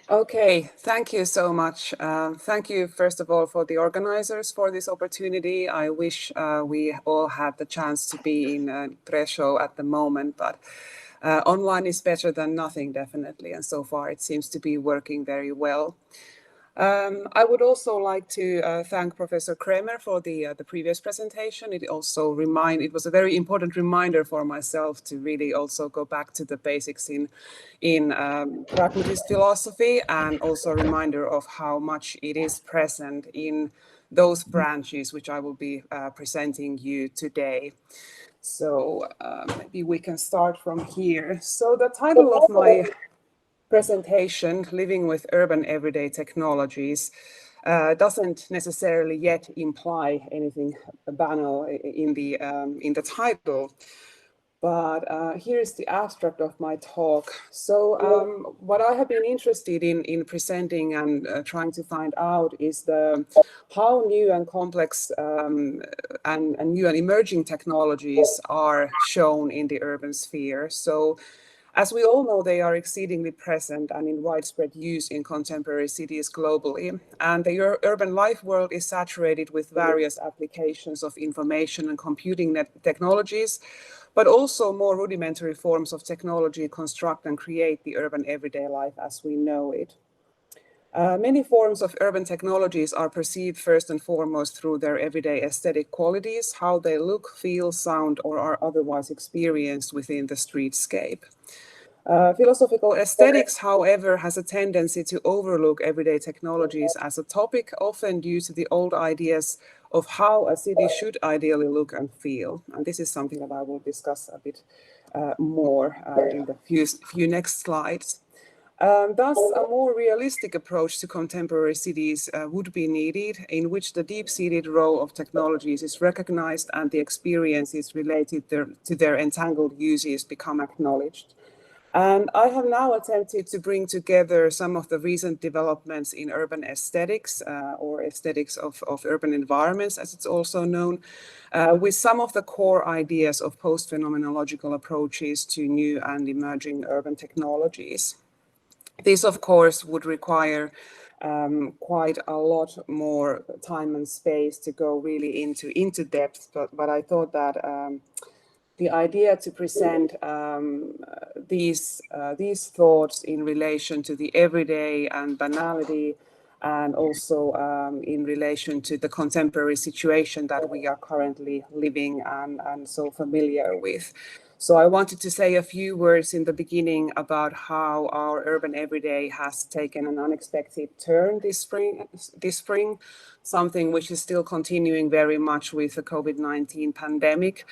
Okay, thank you so much. Thank you, first of all, for the organizers for this opportunity. I wish we all had the chance to be in Presov at the moment, but online is better than nothing, definitely. And so far, it seems to be working very well. I would also like to thank Professor Kremer for the previous presentation. It was a very important reminder for myself to really also go back to the basics in pragmatist philosophy, and also a reminder of how much it is present in those branches which I will be presenting you today. So maybe we can start from here. So the title of my presentation, Living with Urban Everyday Technologies, doesn't necessarily yet imply anything banal in the title. But here is the abstract of my talk. So what I have been interested in presenting and trying to find out is how new and complex and new and emerging technologies are shown in the urban sphere. So as we all know, they are exceedingly present and in widespread use in contemporary cities globally. And the urban life world is saturated with various applications of information and computing technologies, but also more rudimentary forms of technology construct and create the urban everyday life as we know it. Many forms of urban technologies are perceived first and foremost through their everyday aesthetic qualities, how they look, feel, sound, or are otherwise experienced within the streetscape. Philosophical aesthetics, however, has a tendency to overlook everyday technologies as a topic, often due to the old ideas of how a city should ideally look and feel. And this is something that I will discuss a bit more in the few next slides. Thus, a more realistic approach to contemporary cities would be needed, in which the deep-seated role of technologies is recognized and the experiences related to their entangled uses become acknowledged. And I have now attempted to bring together some of the recent developments in urban aesthetics, or aesthetics of urban environments, as it's also known, with some of the core ideas of post-phenomenological approaches to new and emerging urban technologies. This, of course, would require quite a lot more time and space to go really into depth, but I thought that the idea to present these thoughts in relation to the everyday and banality, and also in relation to the contemporary situation that we are currently living and so familiar with. So I wanted to say a few words in the beginning about how our urban everyday has taken an unexpected turn this spring, something which is still continuing very much with the COVID-19 pandemic.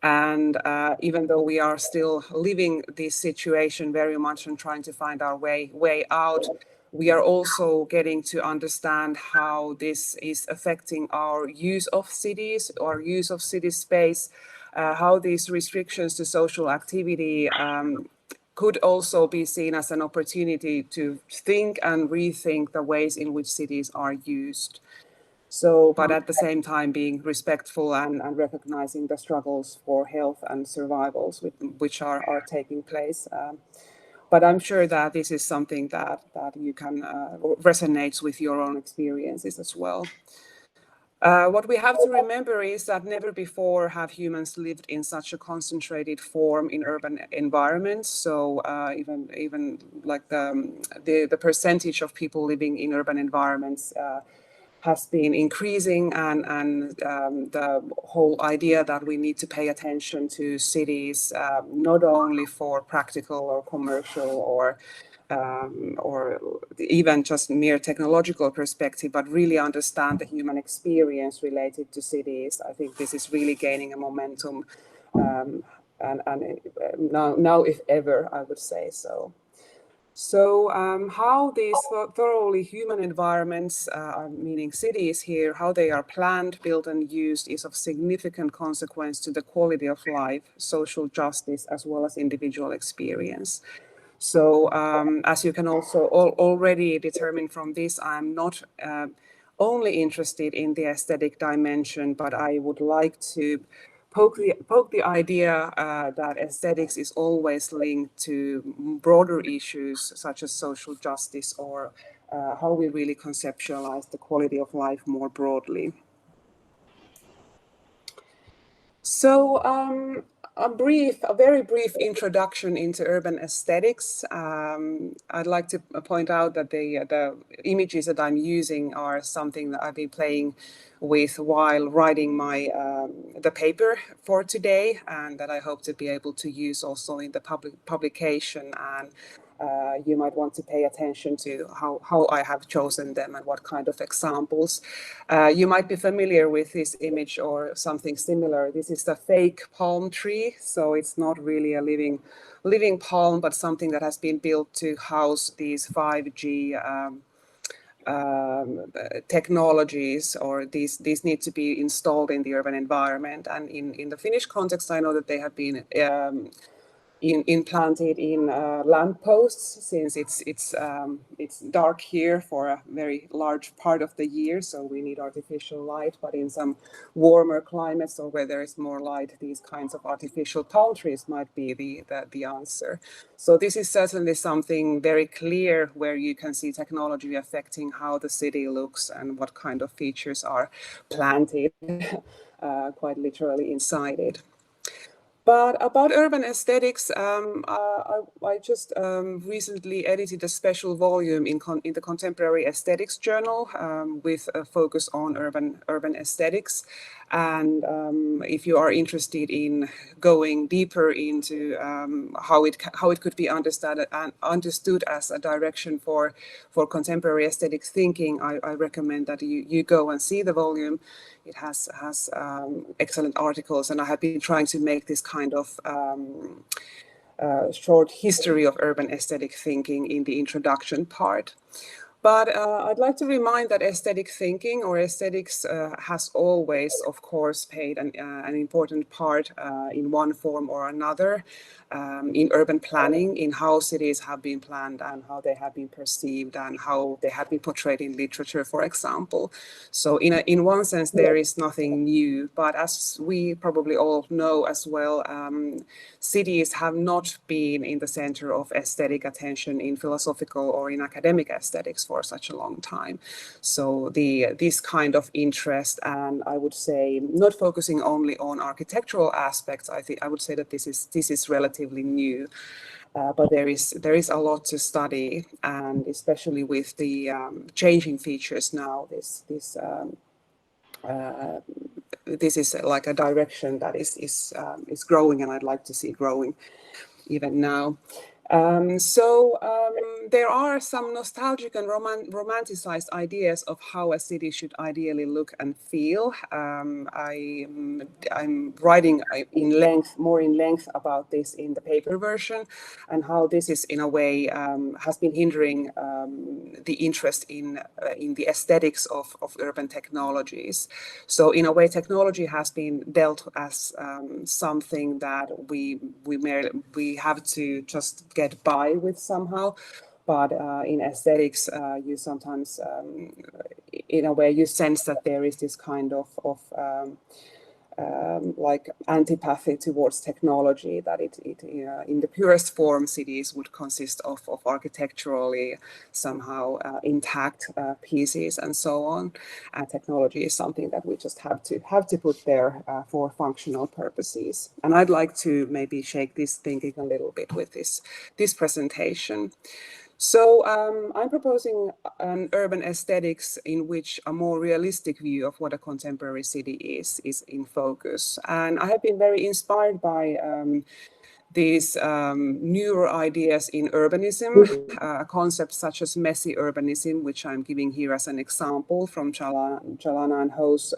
And even though we are still living this situation very much and trying to find our way out, we are also getting to understand how this is affecting our use of cities, our use of city space, how these restrictions to social activity could also be seen as an opportunity to think and rethink the ways in which cities are used. So, but at the same time being respectful and recognizing the struggles for health and survivals which are taking place. But I'm sure that this is something that you can resonates with your own experiences as well. What we have to remember is that never before have humans lived in such a concentrated form in urban environments. So even like the percentage of people living in urban environments has been increasing, and the whole idea that we need to pay attention to cities, not only for practical or commercial or even just mere technological perspective, but really understand the human experience related to cities. I think this is really gaining a momentum, and now if ever, I would say so. So how these thoroughly human environments, meaning cities here, how they are planned, built and used is of significant consequence to the quality of life, social justice, as well as individual experience. So as you can also already determine from this, I'm not only interested in the aesthetic dimension, but I would like to poke the idea that aesthetics is always linked to broader issues such as social justice or how we really conceptualize the quality of life more broadly. So a very brief introduction into urban aesthetics. I'd like to point out that the images that I'm using are something that I've been playing with while writing my the paper for today, and that I hope to be able to use also in the publication. And you might want to pay attention to how I have chosen them and what kind of examples. You might be familiar with this image or something similar. This is the fake palm tree, so it's not really a living palm, but something that has been built to house these 5G technologies, or these need to be installed in the urban environment. And in the Finnish context, I know that they have been implanted in lampposts, since it's dark here for a very large part of the year, so we need artificial light. But in some warmer climates or where there is more light, these kinds of artificial palm trees might be the answer. So this is certainly something very clear where you can see technology affecting how the city looks and what kind of features are planted quite literally inside it. But about urban aesthetics, I just recently edited a special volume in the Contemporary Aesthetics Journal with a focus on urban aesthetics. And if you are interested in going deeper into how it could be understood as a direction for contemporary aesthetics thinking, I recommend that you go and see the volume. It has excellent articles, and I have been trying to make this kind of short history of urban aesthetic thinking in the introduction part. But I'd like to remind that aesthetic thinking or aesthetics has always, of course, played an important part in one form or another in urban planning, in how cities have been planned and how they have been perceived and how they have been portrayed in literature, for example. So in one sense, there is nothing new, but as we probably all know as well, cities have not been in the center of aesthetic attention in philosophical or in academic aesthetics for such a long time. So this kind of interest, and I would say not focusing only on architectural aspects, I would say that this is relatively new. But there is a lot to study, and especially with the changing features now, this is like a direction that is growing, and I'd like to see growing even now. There are some nostalgic and romanticized ideas of how a city should ideally look and feel. I'm writing more in length about this in the paper version, and how this is in a way has been hindering the interest in the aesthetics of urban technologies. So in a way, technology has been dealt as something that we have to just get by with somehow. But in aesthetics, you sometimes, in a way, you sense that there is this kind of like antipathy towards technology, that it in the purest form, cities would consist of architecturally somehow intact pieces and so on. And technology is something that we just have to put there for functional purposes. And I'd like to maybe shake this thinking a little bit with this presentation. So I'm proposing an urban aesthetics in which a more realistic view of what a contemporary city is in focus. And I have been very inspired by these newer ideas in urbanism, concepts such as messy urbanism, which I'm giving here as an example from Chalana and Ho's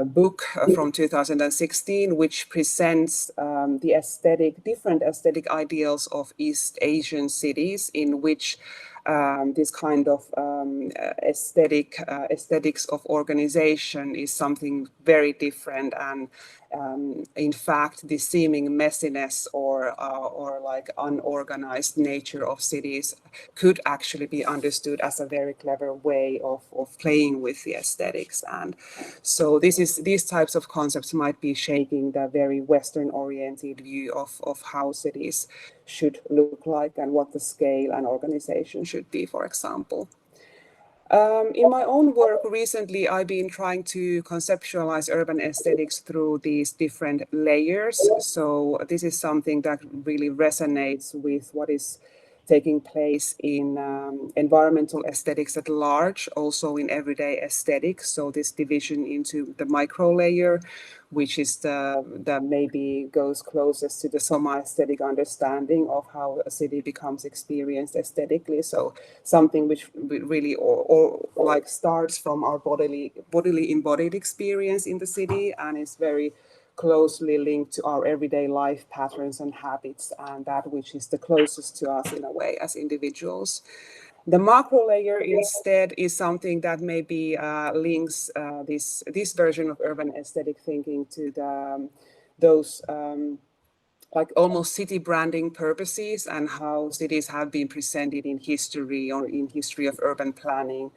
book from 2016, which presents the different aesthetic ideals of East Asian cities, in which this kind of aesthetics of organization is something very different, and in fact the seeming messiness or like unorganized nature of cities could actually be understood as a very clever way of playing with the aesthetics. And so these types of concepts might be shaping the very Western oriented view of how cities should look like and what the scale and organization should be, for example. In my own work recently, I've been trying to conceptualize urban aesthetics through these different layers. So this is something that really resonates with what is taking place in environmental aesthetics at large, also in everyday aesthetics. So this division into the micro layer, which is the maybe goes closest to the soma-aesthetic understanding of how a city becomes experienced aesthetically. So something which really or like starts from our bodily embodied experience in the city and is very closely linked to our everyday life patterns and habits, and that which is the closest to us in a way as individuals. The macro layer instead is something that maybe links this version of urban aesthetic thinking to those like almost city branding purposes and how cities have been presented in history or in history of urban planning.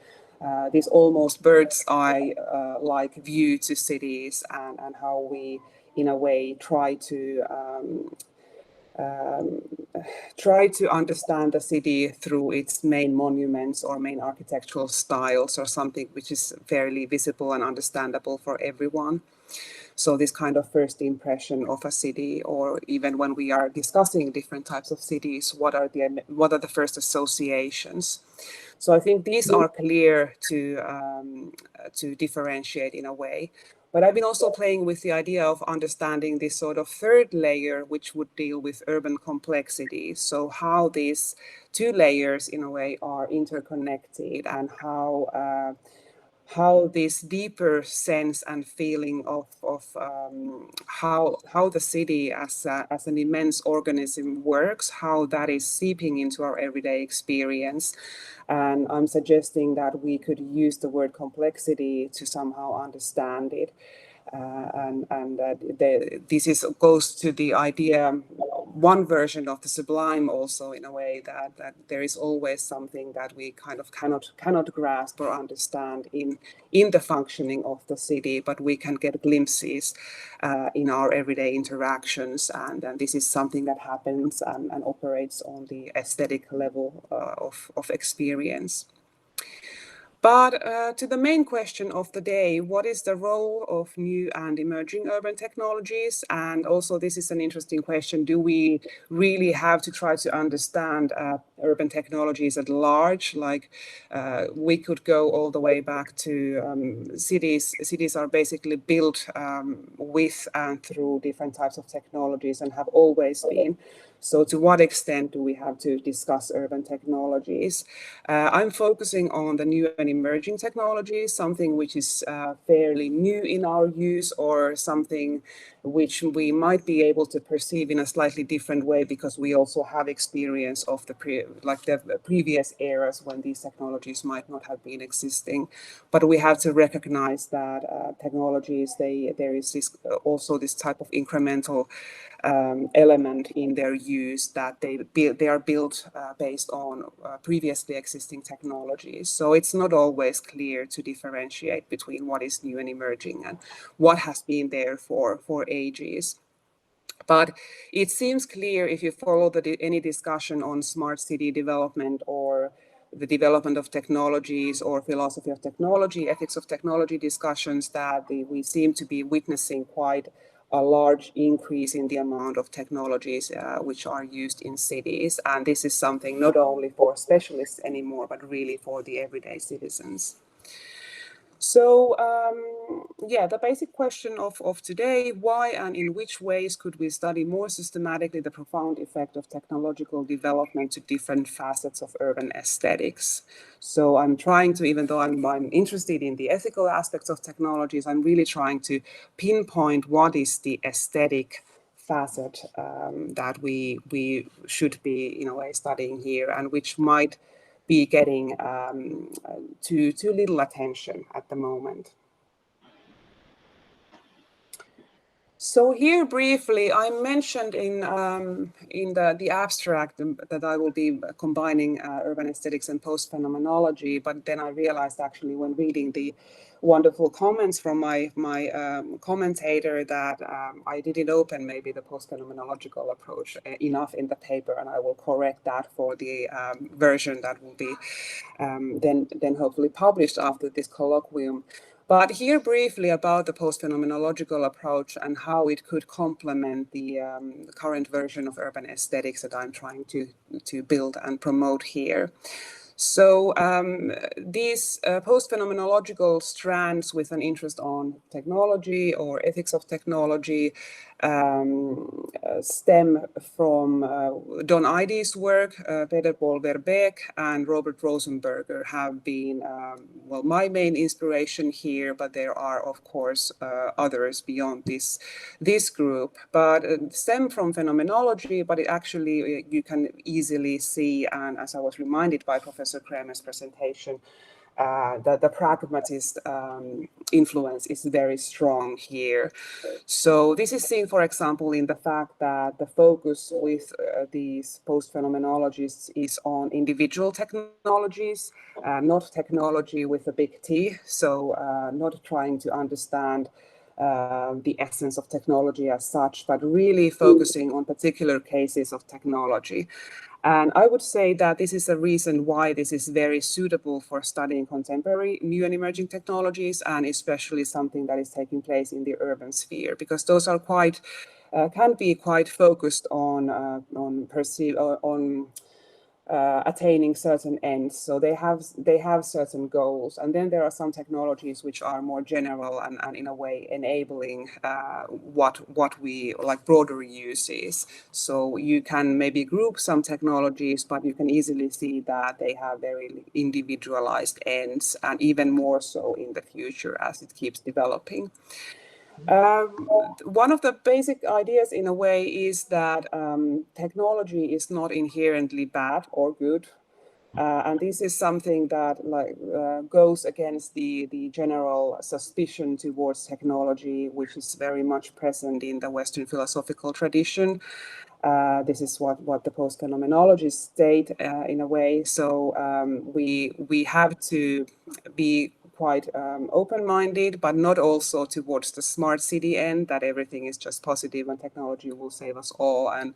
This almost bird's eye like view to cities and how we in a way try to understand the city through its main monuments or main architectural styles or something which is fairly visible and understandable for everyone. So this kind of first impression of a city, or even when we are discussing different types of cities, what are the first associations? So I think these are clear to differentiate in a way. But I've been also playing with the idea of understanding this sort of third layer, which would deal with urban complexity. So how these two layers in a way are interconnected, and how this deeper sense and feeling of how the city as an immense organism works, how that is seeping into our everyday experience. And I'm suggesting that we could use the word complexity to somehow understand it. This goes to the idea, one version of the sublime also, in a way that there is always something that we kind of cannot grasp or understand in the functioning of the city, but we can get glimpses in our everyday interactions, and this is something that happens and operates on the aesthetic level of experience. But to the main question of the day, what is the role of new and emerging urban technologies? And also, this is an interesting question. Do we really have to try to understand urban technologies at large? Like we could go all the way back to cities. Cities are basically built with and through different types of technologies and have always been. So to what extent do we have to discuss urban technologies? I'm focusing on the new and emerging technologies, something which is fairly new in our use, or something which we might be able to perceive in a slightly different way because we also have experience of the previous eras when these technologies might not have been existing. But we have to recognize that technologies, there is also this type of incremental element in their use, that they are built based on previously existing technologies. So it's not always clear to differentiate between what is new and emerging and what has been there for ages. But it seems clear if you follow any discussion on smart city development or the development of technologies or philosophy of technology, ethics of technology discussions, that we seem to be witnessing quite a large increase in the amount of technologies which are used in cities. And this is something not only for specialists anymore, but really for the everyday citizens. So the basic question of today, why and in which ways could we study more systematically the profound effect of technological development to different facets of urban aesthetics? So I'm trying to, even though I'm interested in the ethical aspects of technologies, I'm really trying to pinpoint what is the aesthetic facet that we should be in a way studying here, and which might be getting too little attention at the moment. So here briefly, I mentioned in the abstract that I will be combining urban aesthetics and post-phenomenology, but then I realized actually when reading the wonderful comments from my commentator that I didn't open maybe the post-phenomenological approach enough in the paper, and I will correct that for the version that will be then hopefully published after this colloquium. But here briefly about the post-phenomenological approach and how it could complement the current version of urban aesthetics that I'm trying to build and promote here. So these post-phenomenological strands with an interest on technology or ethics of technology stem from Don Idey's work. Peter Paul Verbeek and Robert Rosenberger have been, well, my main inspiration here, but there are, of course, others beyond this group. But stem from phenomenology, but it actually, you can easily see, and as I was reminded by Professor Kremer's presentation, that the pragmatist influence is very strong here. So this is seen, for example, in the fact that the focus with these post-phenomenologists is on individual technologies, not technology with a big T, so not trying to understand the essence of technology as such, but really focusing on particular cases of technology. And I would say that this is a reason why this is very suitable for studying contemporary new and emerging technologies, and especially something that is taking place in the urban sphere, because those are quite, can be quite focused on attaining certain ends. So they have certain goals, and then there are some technologies which are more general and in a way enabling what we like broader uses. So you can maybe group some technologies, but you can easily see that they have very individualized ends, and even more so in the future as it keeps developing. One of the basic ideas in a way is that technology is not inherently bad or good. And this is something that goes against the general suspicion towards technology, which is very much present in the Western philosophical tradition. This is what the post-phenomenologists state in a way. So we have to be quite open-minded, but not also towards the smart city end, that everything is just positive and technology will save us all, and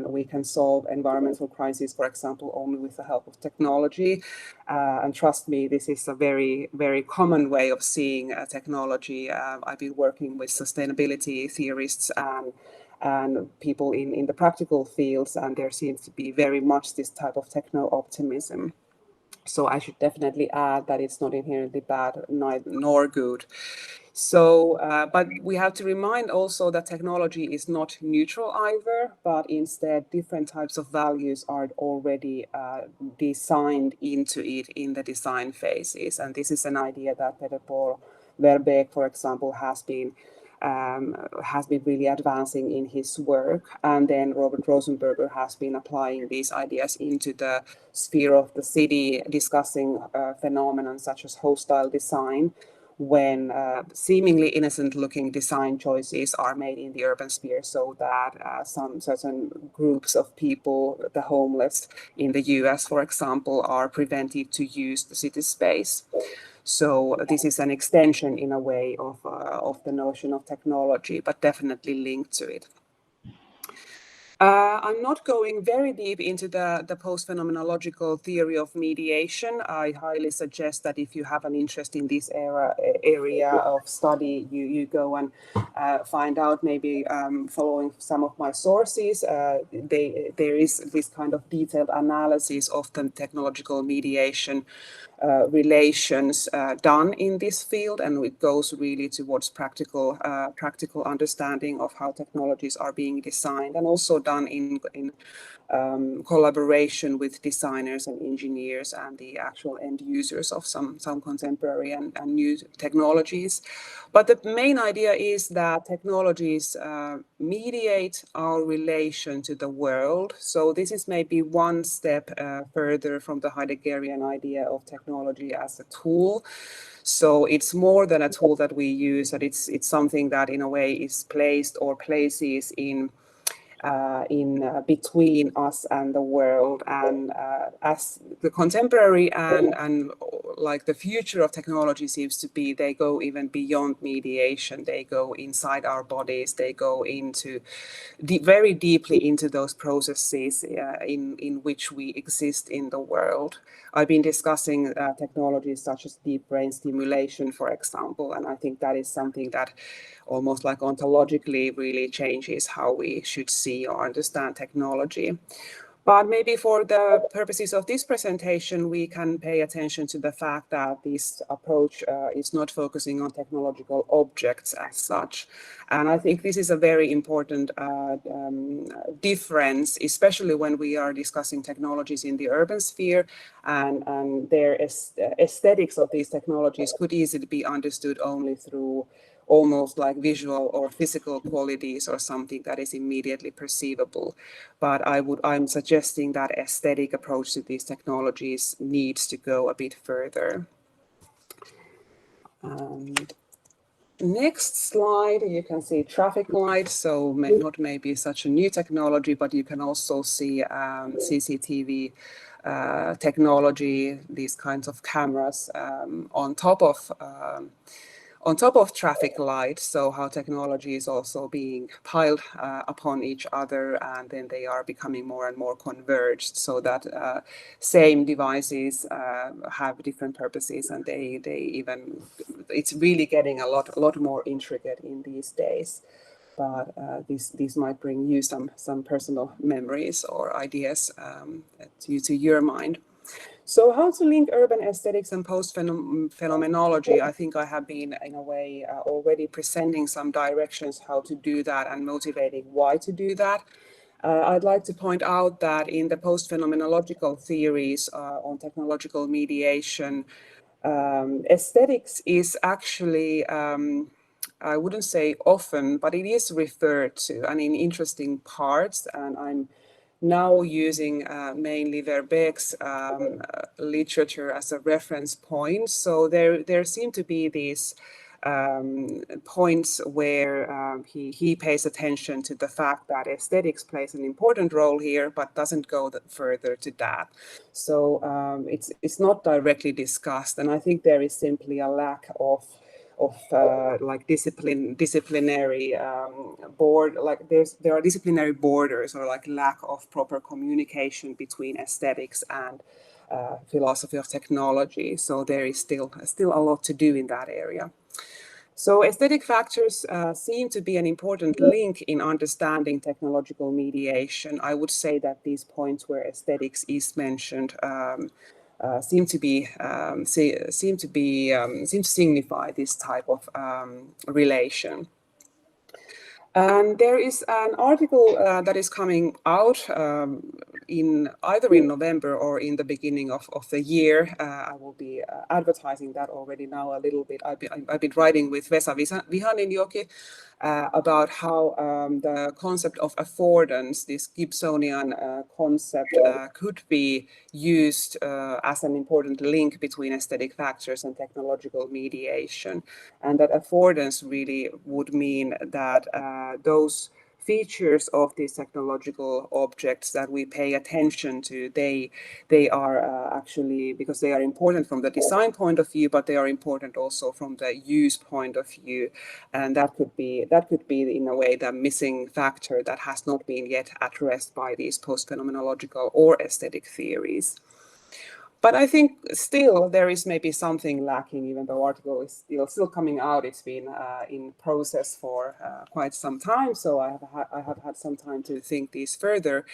we can solve environmental crises, for example, only with the help of technology. And trust me, this is a very, very common way of seeing technology. I've been working with sustainability theorists and people in the practical fields, and there seems to be very much this type of techno-optimism. So I should definitely add that it's not inherently bad nor good. So, but we have to remind also that technology is not neutral either, but instead different types of values are already designed into it in the design phases. And this is an idea that Peter Paul Verbeek, for example, has been really advancing in his work. And then Robert Rosenberger has been applying these ideas into the sphere of the city, discussing phenomena such as hostile design, when seemingly innocent-looking design choices are made in the urban sphere, so that some certain groups of people, the homeless in the US, for example, are prevented to use the city space. So this is an extension in a way of the notion of technology, but definitely linked to it. I'm not going very deep into the post-phenomenological theory of mediation. I highly suggest that if you have an interest in this area of study, you go and find out, maybe following some of my sources. There is this kind of detailed analysis of the technological mediation relations done in this field, and it goes really towards practical understanding of how technologies are being designed, and also done in collaboration with designers and engineers and the actual end users of some contemporary and new technologies. But the main idea is that technologies mediate our relation to the world. So this is maybe one step further from the Heideggerian idea of technology as a tool. So it's more than a tool that we use, that it's something that in a way is placed or places in between us and the world. And as the contemporary and like the future of technology seems to be, they go even beyond mediation. They go inside our bodies. They go into very deeply into those processes in which we exist in the world. I've been discussing technologies such as deep brain stimulation, for example, and I think that is something that almost like ontologically really changes how we should see or understand technology. But maybe for the purposes of this presentation, we can pay attention to the fact that this approach is not focusing on technological objects as such. And I think this is a very important difference, especially when we are discussing technologies in the urban sphere, and their aesthetics of these technologies could easily be understood only through almost like visual or physical qualities or something that is immediately perceivable. But I'm suggesting that aesthetic approach to these technologies needs to go a bit further. And next slide, you can see traffic lights. So not maybe such a new technology, but you can also see CCTV technology, these kinds of cameras on top of traffic lights. So how technology is also being piled upon each other, and then they are becoming more and more converged, so that same devices have different purposes, and they even, it's really getting a lot more intricate in these days. But this might bring you some personal memories or ideas to your mind. So how to link urban aesthetics and post-phenomenology? I think I have been, in a way, already presenting some directions how to do that and motivating why to do that. I'd like to point out that in the post-phenomenological theories on technological mediation, aesthetics is actually, I wouldn't say often, but it is referred to, and in interesting parts. And I'm now using mainly Verbeek's literature as a reference point. So there seem to be these points where he pays attention to the fact that aesthetics plays an important role here, but doesn't go further to that. So it's not directly discussed, and I think there is simply a lack of like disciplinary board, like there are disciplinary borders, or like lack of proper communication between aesthetics and philosophy of technology. So there is still a lot to do in that area. So aesthetic factors seem to be an important link in understanding technological mediation. I would say that these points where aesthetics is mentioned seem to signify this type of relation. And there is an article that is coming out either in November or in the beginning of the year. I will be advertising that already now a little bit. I've been writing with Vesa Vihaninjoki about how the concept of affordance, this Gibsonian concept, could be used as an important link between aesthetic factors and technological mediation. And that affordance really would mean that those features of these technological objects that we pay attention to, they are actually, because they are important from the design point of view, but they are important also from the use point of view. And that could be in a way the missing factor that has not been yet addressed by these post-phenomenological or aesthetic theories. But I think still there is maybe something lacking, even though the article is still coming out. It's been in process for quite some time, so I have had some time to think these further.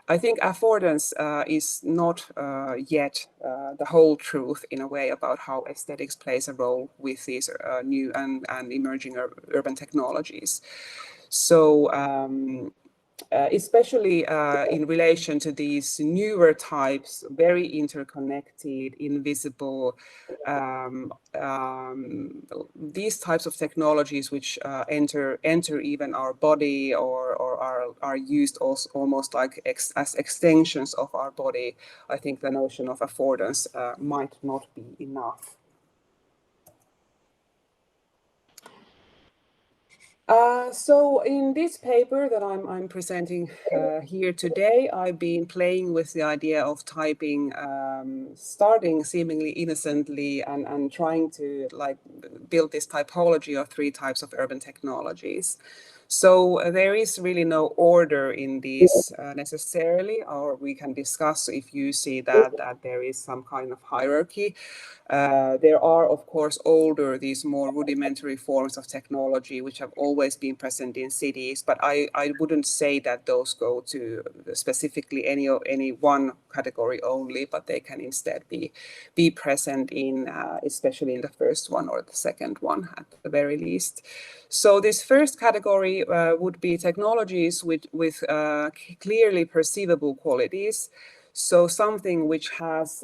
I think affordance is not yet the whole truth in a way about how aesthetics plays a role with these new and emerging urban technologies. So especially in relation to these newer types, very interconnected, invisible, these types of technologies which enter even our body or are used also almost like as extensions of our body. I think the notion of affordance might not be enough. So in this paper that I'm presenting here today, I've been playing with the idea of typing, starting seemingly innocently and trying to like build this typology of 3 types of urban technologies. So there is really no order in these necessarily, or we can discuss if you see that there is some kind of hierarchy. There are, of course, these more rudimentary forms of technology which have always been present in cities, but I wouldn't say that those go to specifically any one category only, but they can instead be present in especially in the first one or the second one at the very least. So this first category would be technologies with clearly perceivable qualities. So something which has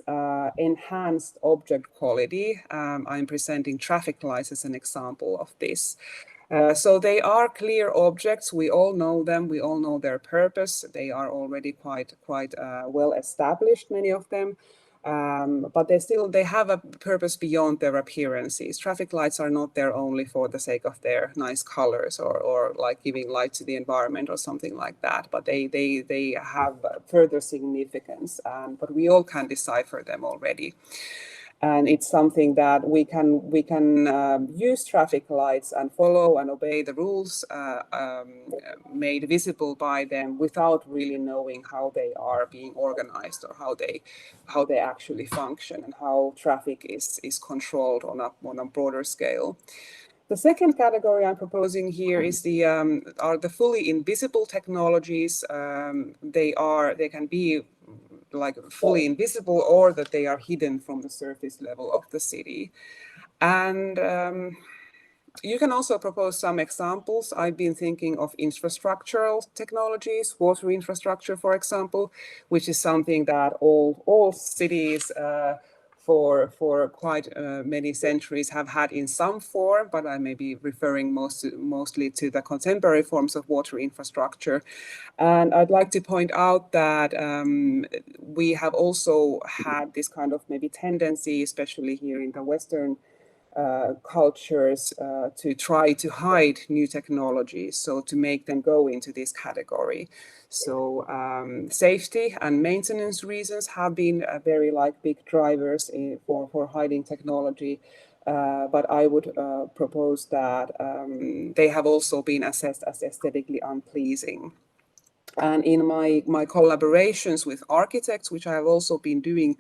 enhanced object quality. I'm presenting traffic lights as an example of this. So they are clear objects. We all know them. We all know their purpose. They are already quite well established, many of them. But they have a purpose beyond their appearances. Traffic lights are not there only for the sake of their nice colors or like giving light to the environment or something like that, but they have further significance, but we all can decipher them already. And it's something that we can use traffic lights and follow and obey the rules made visible by them without really knowing how they are being organized or how they actually function and how traffic is controlled on a broader scale. The second category I'm proposing here is are the fully invisible technologies. They can be like fully invisible or that they are hidden from the surface level of the city. And you can also propose some examples. I've been thinking of infrastructural technologies, water infrastructure, for example, which is something that all cities for quite many centuries have had in some form, but I may be referring mostly to the contemporary forms of water infrastructure. And I'd like to point out that we have also had this kind of maybe tendency, especially here in the Western cultures, to try to hide new technologies, so to make them go into this category. So safety and maintenance reasons have been very big drivers for hiding technology. But I would propose that they have also been assessed as aesthetically unpleasing. And in my collaborations with architects, which I have also been doing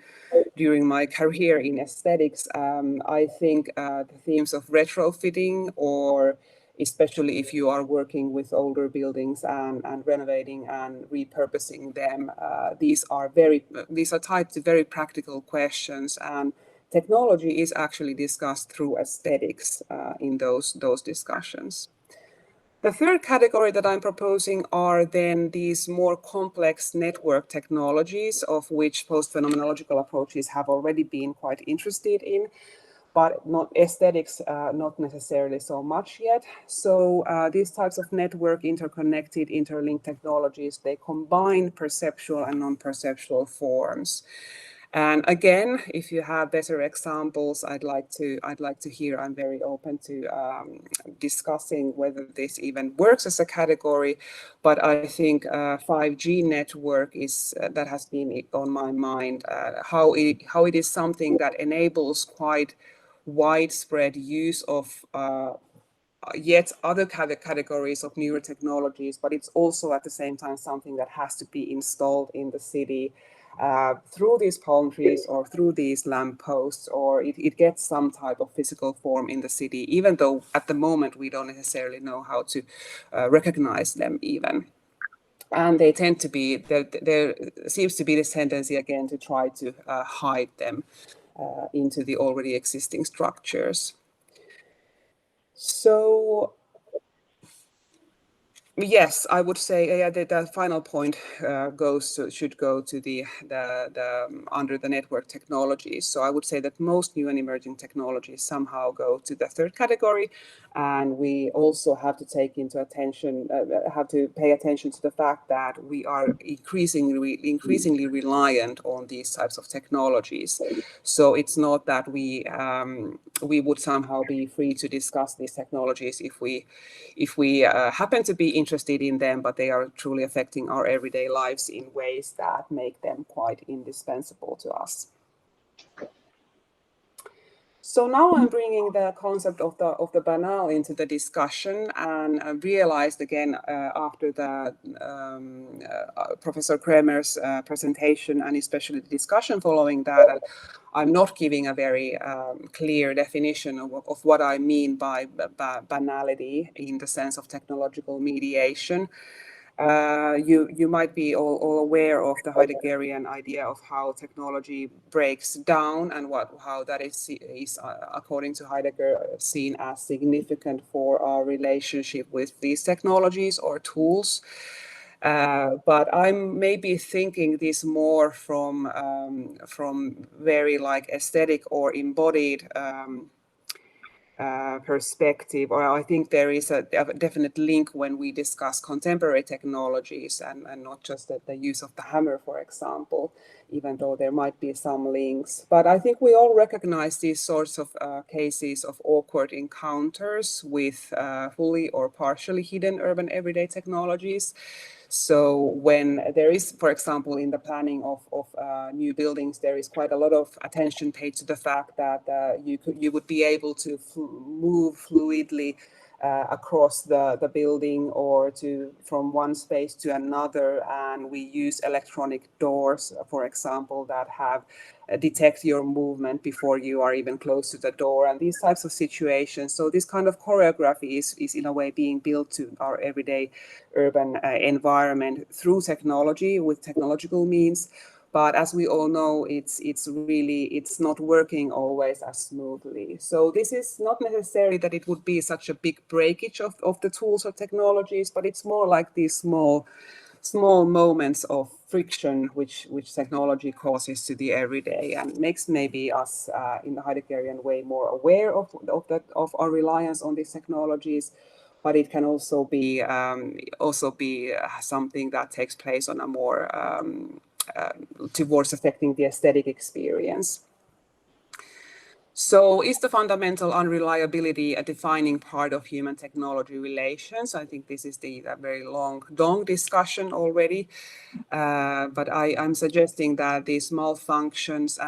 during my career in aesthetics, I think the themes of retrofitting, or especially if you are working with older buildings and renovating and repurposing them, these are tied to very practical questions, and technology is actually discussed through aesthetics in those discussions. The third category that I'm proposing are then these more complex network technologies, of which post-phenomenological approaches have already been quite interested in, but not aesthetics, not necessarily so much yet. So these types of network, interconnected, interlinked technologies, they combine perceptual and non-perceptual forms. And again, if you have better examples, I'd like to hear. I'm very open to discussing whether this even works as a category. But I think 5G network is that has been on my mind. How it is something that enables quite widespread use of yet other categories of newer technologies, but it's also at the same time something that has to be installed in the city through these palm trees or through these lamp posts, or it gets some type of physical form in the city, even though at the moment we don't necessarily know how to recognize them even. And they tend to be, there seems to be this tendency again to try to hide them into the already existing structures. So Yes, I would say the final point should go to the under the network technologies. So I would say that most new and emerging technologies somehow go to the third category, and we also have to pay attention to the fact that we are increasingly reliant on these types of technologies. So it's not that we would somehow be free to discuss these technologies if we happen to be interested in them, but they are truly affecting our everyday lives in ways that make them quite indispensable to us. So now I'm bringing the concept of the banal into the discussion, and I realized again after the Professor Kremer's presentation, and especially the discussion following that, I'm not giving a very clear definition of what I mean by banality in the sense of technological mediation. You might be all aware of the Heideggerian idea of how technology breaks down and how that is according to Heidegger seen as significant for our relationship with these technologies or tools. But I'm maybe thinking this more from very like aesthetic or embodied perspective, or I think there is a definite link when we discuss contemporary technologies and not just the use of the hammer, for example, even though there might be some links. But I think we all recognize these sorts of cases of awkward encounters with fully or partially hidden urban everyday technologies. So when there is, for example, in the planning of new buildings, there is quite a lot of attention paid to the fact that you would be able to move fluidly across the building or from one space to another, and we use electronic doors, for example, that have detect your movement before you are even close to the door, and these types of situations. So this kind of choreography is in a way being built to our everyday urban environment through technology, with technological means. But as we all know, it's not working always as smoothly. So this is not necessarily that it would be such a big breakage of the tools or technologies, but it's more like these small moments of friction which technology causes to the everyday, and makes maybe us in the Heideggerian way more aware of our reliance on these technologies. But it can also be something that takes place on a more towards affecting the aesthetic experience. So is the fundamental unreliability a defining part of human-technology relations? I think this is a very long discussion already. But I'm suggesting that these malfunctions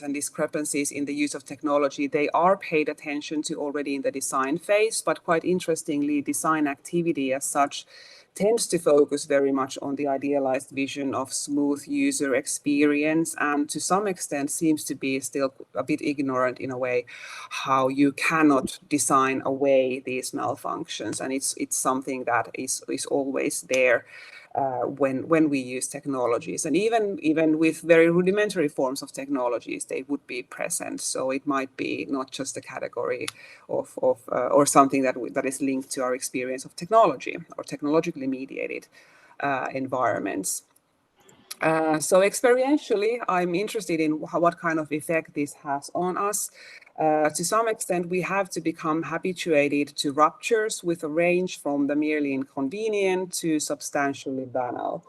and discrepancies in the use of technology, they are paid attention to already in the design phase, but quite interestingly, design activity as such tends to focus very much on the idealized vision of smooth user experience, and to some extent seems to be still a bit ignorant in a way how you cannot design away these malfunctions, and it's something that is always there when we use technologies, and even with very rudimentary forms of technologies, they would be present. So it might be not just a category of or something that is linked to our experience of technology or technologically mediated environments. So experientially, I'm interested in what kind of effect this has on us. To some extent, we have to become habituated to ruptures with a range from the merely inconvenient to substantially banal.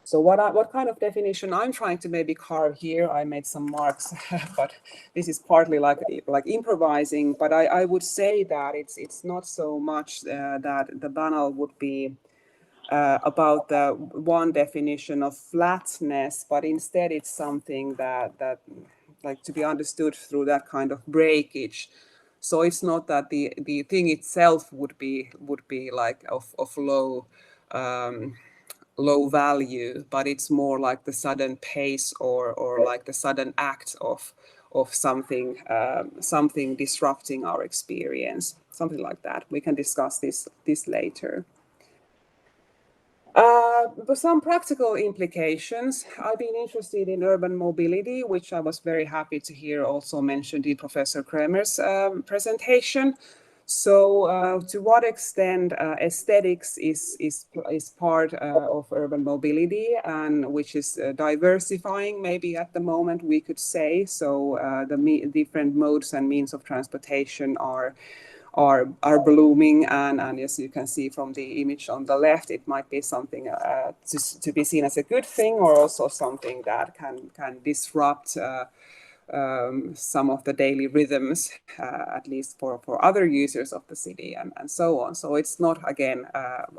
So what kind of definition I'm trying to maybe carve here, I made some marks, but this is partly like improvising, but I would say that it's not so much that the banal would be about the one definition of flatness, but instead it's something that like to be understood through that kind of breakage. So it's not that the thing itself would be like of low value, but it's more like the sudden pace or like the sudden act of something something disrupting our experience, something like that. We can discuss this later. But some practical implications. I've been interested in urban mobility, which I was very happy to hear also mentioned in Professor Kremer's presentation. So to what extent aesthetics is part of urban mobility, and which is diversifying maybe at the moment, we could say. So the different modes and means of transportation are blooming, and as you can see from the image on the left, it might be something to be seen as a good thing, or also something that can disrupt some of the daily rhythms, at least for other users of the city, and so on. So it's not, again,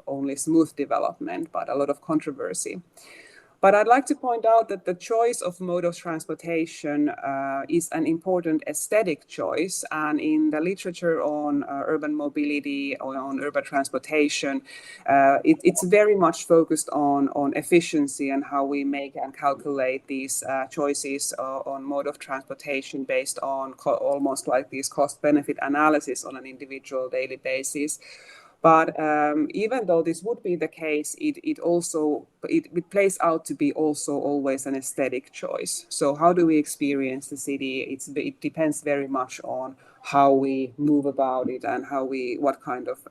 only smooth development, but a lot of controversy. But I'd like to point out that the choice of mode of transportation is an important aesthetic choice. And in the literature on urban mobility or on urban transportation, it's very much focused on efficiency and how we make and calculate these choices on mode of transportation based on almost like these cost-benefit analysis on an individual daily basis. But even though this would be the case, it plays out to be also always an aesthetic choice. So how do we experience the city? It depends very much on how we move about it and what kind of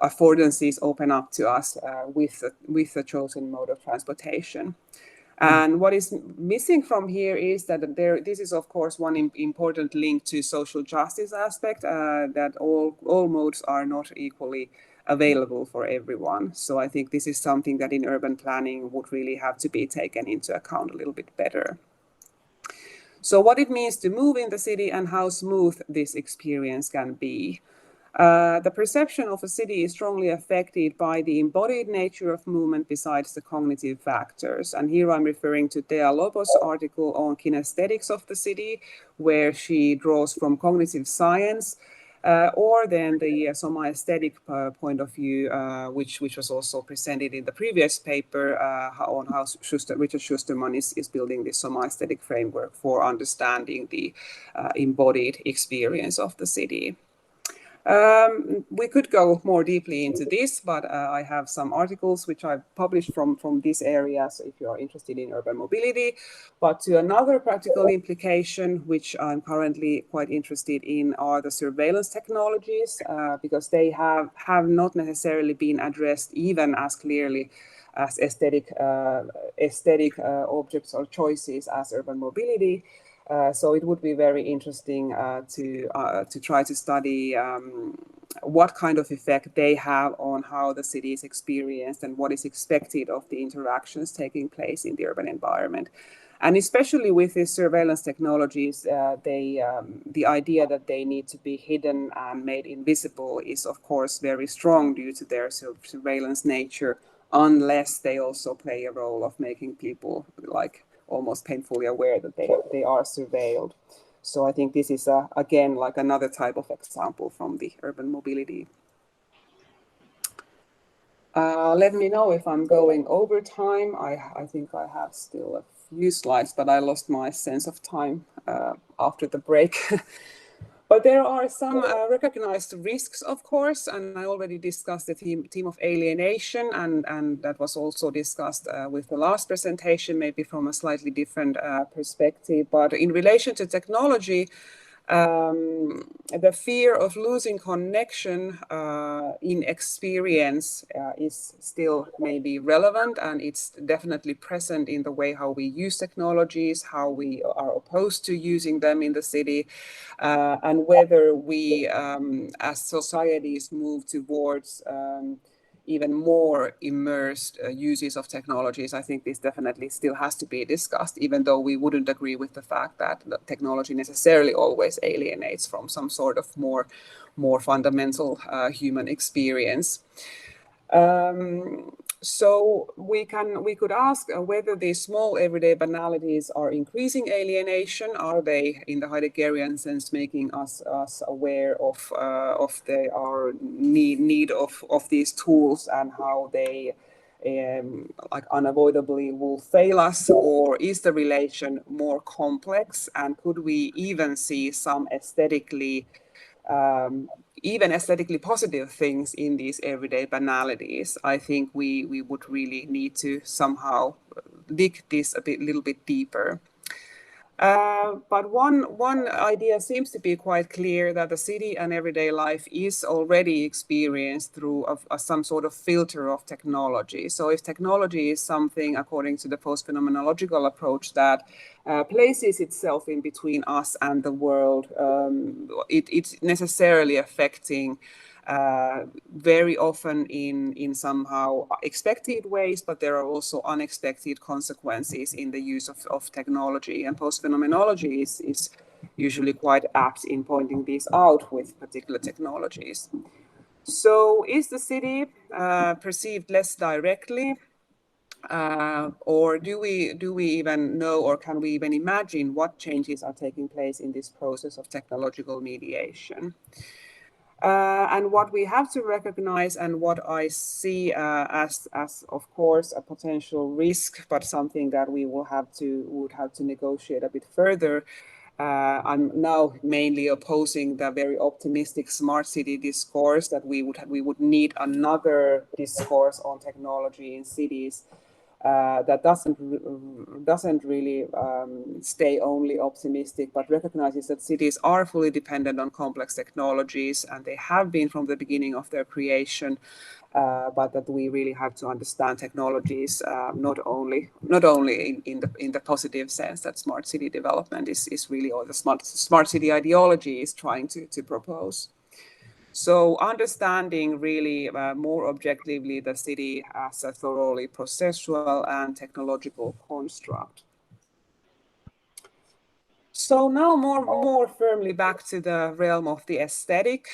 affordances open up to us with the chosen mode of transportation. And what is missing from here is that this is, of course, one important link to social justice aspect, that all modes are not equally available for everyone. So I think this is something that in urban planning would really have to be taken into account a little bit better. So what it means to move in the city and how smooth this experience can be. The perception of a city is strongly affected by the embodied nature of movement besides the cognitive factors. And here I'm referring to Thea Lobos' article on kinesthetics of the city, where she draws from cognitive science, or then the soma-aesthetic point of view, which was also presented in the previous paper on how Richard Schusterman is building this soma-aesthetic framework for understanding the embodied experience of the city. We could go more deeply into this, but I have some articles which I've published from this area, so if you are interested in urban mobility. But to another practical implication, which I'm currently quite interested in, are the surveillance technologies, because they have not necessarily been addressed even as clearly as aesthetic objects or choices as urban mobility. So it would be very interesting to try to study what kind of effect they have on how the city is experienced and what is expected of the interactions taking place in the urban environment. And especially with these surveillance technologies, the idea that they need to be hidden and made invisible is, of course, very strong due to their surveillance nature, unless they also play a role of making people almost painfully aware that they are surveilled. So I think this is, again, like another type of example from the urban mobility. Let me know if I'm going over time. I think I have still a few slides, but I lost my sense of time after the break. But there are some recognized risks, of course, and I already discussed the theme of alienation, and that was also discussed with the last presentation, maybe from a slightly different perspective. But in relation to technology, the fear of losing connection in experience is still maybe relevant, and it's definitely present in the way how we use technologies, how we are opposed to using them in the city, and whether we as societies move towards even more immersed uses of technologies. I think this definitely still has to be discussed, even though we wouldn't agree with the fact that the technology necessarily always alienates from some sort of more fundamental human experience. So we could ask whether these small everyday banalities are increasing alienation. Are they, in the Heideggerian sense, making us aware of our need of these tools and how they unavoidably will fail us, or is the relation more complex? And could we even see some even aesthetically positive things in these everyday banalities? I think we would really need to somehow dig this little bit deeper. But one idea seems to be quite clear, that the city and everyday life is already experienced through some sort of filter of technology. So if technology is something, according to the post-phenomenological approach, that places itself in between us and the world, it's necessarily affecting very often in somehow expected ways, but there are also unexpected consequences in the use of technology. And post-phenomenology is usually quite apt in pointing these out with particular technologies. So is the city perceived less directly? Or do we even know, or can we even imagine what changes are taking place in this process of technological mediation? And what we have to recognize, and what I see as of course a potential risk, but something that we would have to negotiate a bit further. I'm now mainly opposing the very optimistic smart city discourse, that we would need another discourse on technology in cities that doesn't really stay only optimistic, but recognizes that cities are fully dependent on complex technologies, and they have been from the beginning of their creation. But that we really have to understand technologies not only in the positive sense that smart city development is really, or the smart city ideology is trying to propose. So understanding really more objectively the city as a thoroughly processual and technological construct. So now more firmly back to the realm of the aesthetic,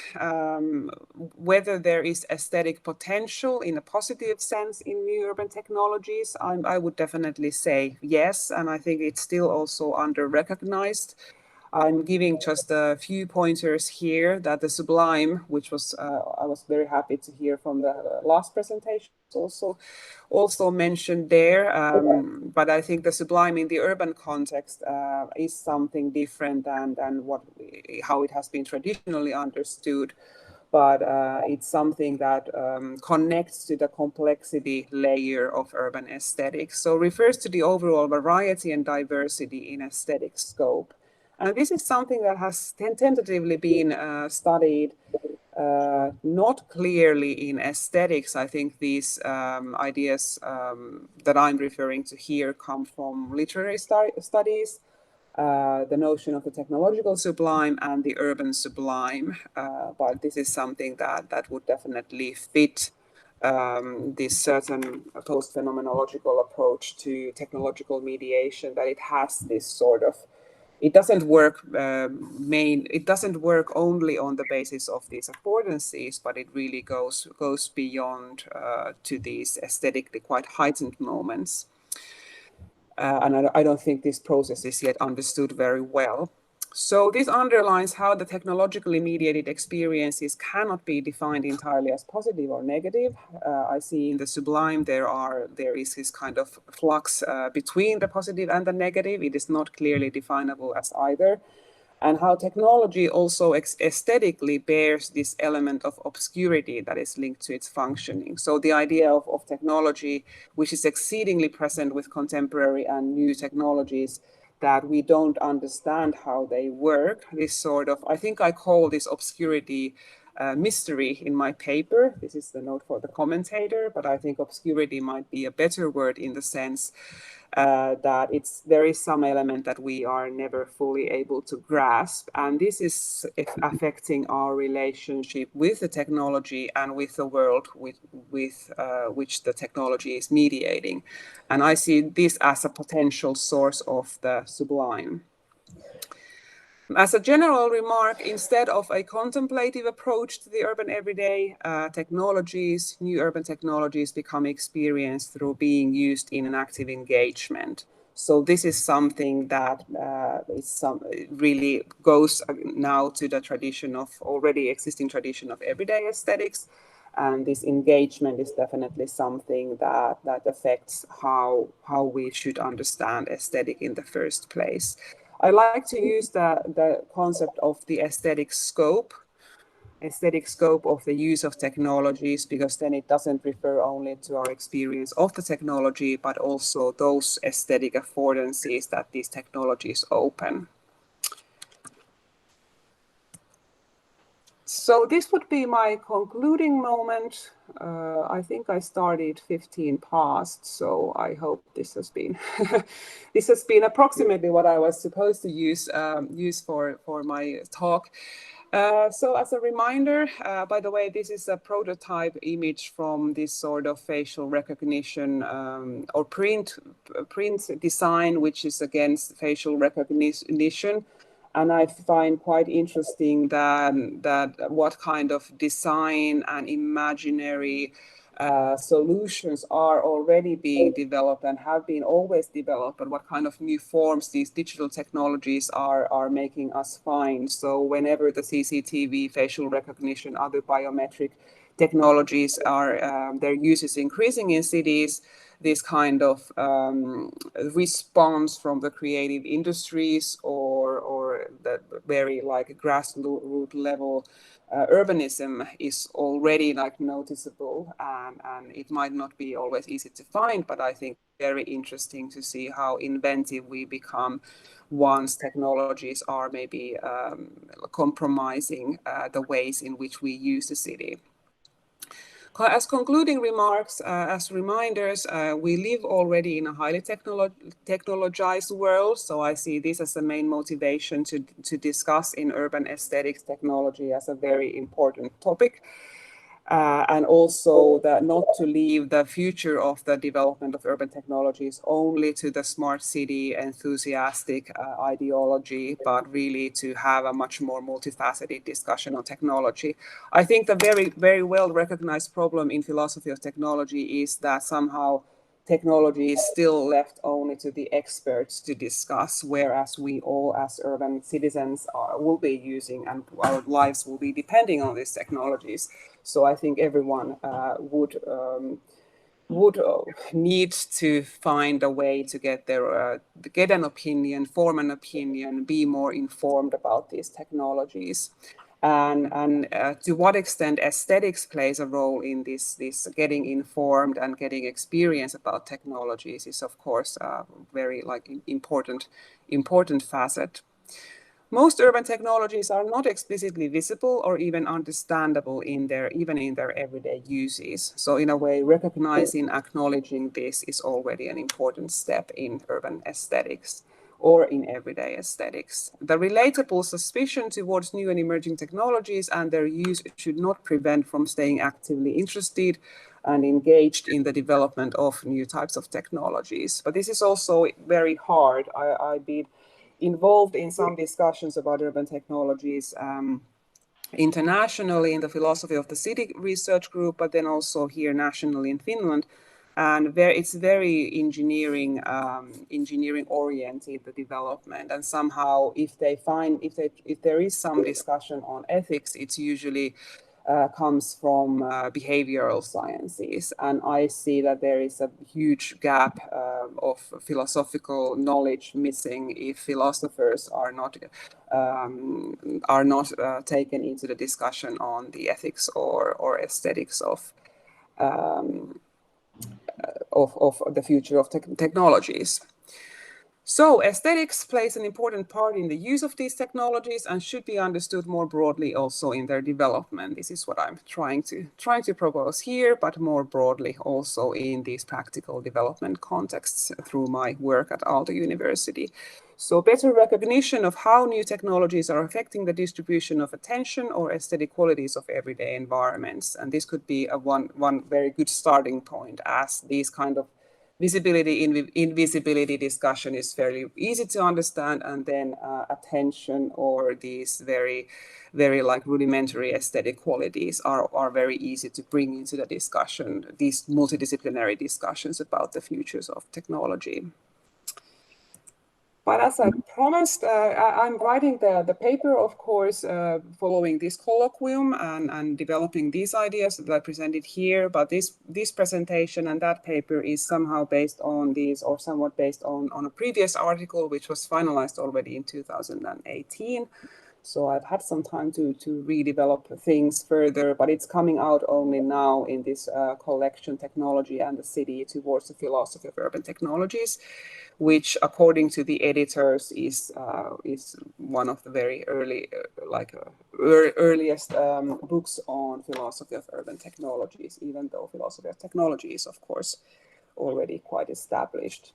whether there is aesthetic potential in a positive sense in new urban technologies, I would definitely say yes, and I think it's still also under-recognized. I'm giving just a few pointers here, that the sublime, which was I was very happy to hear from the last presentation, also mentioned there. But I think the sublime in the urban context is something different than how it has been traditionally understood. But it's something that connects to the complexity layer of urban aesthetics. So refers to the overall variety and diversity in aesthetic scope. And this is something that has tentatively been studied, not clearly in aesthetics. I think these ideas that I'm referring to here come from literary studies, the notion of the technological sublime and the urban sublime. But this is something that would definitely fit this certain post-phenomenological approach to technological mediation, that it has this sort of, it doesn't work it doesn't work only on the basis of these affordances, but it really goes beyond to these aesthetically quite heightened moments. And I don't think this process is yet understood very well. So this underlines how the technologically mediated experiences cannot be defined entirely as positive or negative. I see in the sublime there is this kind of flux between the positive and the negative. It is not clearly definable as either. And how technology also aesthetically bears this element of obscurity that is linked to its functioning. So the idea of technology, which is exceedingly present with contemporary and new technologies, that we don't understand how they work. This sort of, I think I call this obscurity mystery in my paper. This is the note for the commentator, but I think obscurity might be a better word, in the sense that there is some element that we are never fully able to grasp, and this is affecting our relationship with the technology and with the world with which the technology is mediating. And I see this as a potential source of the sublime. As a general remark, instead of a contemplative approach to the urban everyday, new urban technologies become experienced through being used in an active engagement. So this is something that really goes now to the already existing tradition of everyday aesthetics. And this engagement is definitely something that affects how we should understand aesthetic in the first place. I like to use the concept of the aesthetic scope. aesthetic scope of the use of technologies, because then it doesn't refer only to our experience of the technology, but also those aesthetic affordances that these technologies open. So this would be my concluding moment. I think I started 15 past, so I hope this has been this has been approximately what I was supposed to use for my talk. So as a reminder, by the way, this is a prototype image from this sort of facial recognition or print design, which is against facial recognition. And I find quite interesting that what kind of design and imaginary solutions are already being developed and have been always developed, but what kind of new forms these digital technologies are making us find. So whenever the CCTV, facial recognition, other biometric technologies are, their use is increasing in cities, this kind of response from the creative industries or the very like grassroots level urbanism is already like noticeable, and it might not be always easy to find, but I think very interesting to see how inventive we become once technologies are maybe compromising the ways in which we use the city. As concluding remarks, as reminders, we live already in a highly technologized world, so I see this as the main motivation to discuss in urban aesthetics technology as a very important topic. And also that not to leave the future of the development of urban technologies only to the smart city enthusiastic ideology, but really to have a much more multifaceted discussion on technology. I think the very, very well recognized problem in philosophy of technology is that somehow technology is still left only to the experts to discuss, whereas we all as urban citizens will be using and our lives will be depending on these technologies. So I think everyone would need to find a way to get an opinion, form an opinion, be more informed about these technologies. And to what extent aesthetics plays a role in this getting informed and getting experience about technologies is of course a very like important facet. Most urban technologies are not explicitly visible or even understandable even in their everyday uses. So in a way, recognizing, acknowledging this is already an important step in urban aesthetics or in everyday aesthetics. The relatable suspicion towards new and emerging technologies and their use should not prevent from staying actively interested and engaged in the development of new types of technologies. But this is also very hard. I've been involved in some discussions about urban technologies internationally in the philosophy of the city research group, but then also here nationally in Finland. And it's very engineering oriented, the development. And somehow if there is some discussion on ethics, it's usually comes from behavioral sciences. And I see that there is a huge gap of philosophical knowledge missing if philosophers are not taken into the discussion on the ethics or aesthetics of the future of technologies. So aesthetics plays an important part in the use of these technologies and should be understood more broadly also in their development. This is what I'm trying to propose here, but more broadly also in these practical development contexts through my work at Aalto University. So better recognition of how new technologies are affecting the distribution of attention or aesthetic qualities of everyday environments. And this could be one very good starting point, as these kind of visibility, invisibility discussion is fairly easy to understand, and then attention or these very, very like rudimentary aesthetic qualities are very easy to bring into the discussion, these multidisciplinary discussions about the futures of technology. But as I promised, I'm writing the paper, of course, following this colloquium and developing these ideas that I presented here. But this presentation and that paper is somehow based on these, or somewhat based on a previous article, which was finalized already in 2018. So I've had some time to redevelop things further, but it's coming out only now in this collection, Technology and the City Towards the Philosophy of Urban Technologies, which, according to the editors, is one of the very early, earliest books on philosophy of urban technologies, even though philosophy of technology is, of course, already quite established.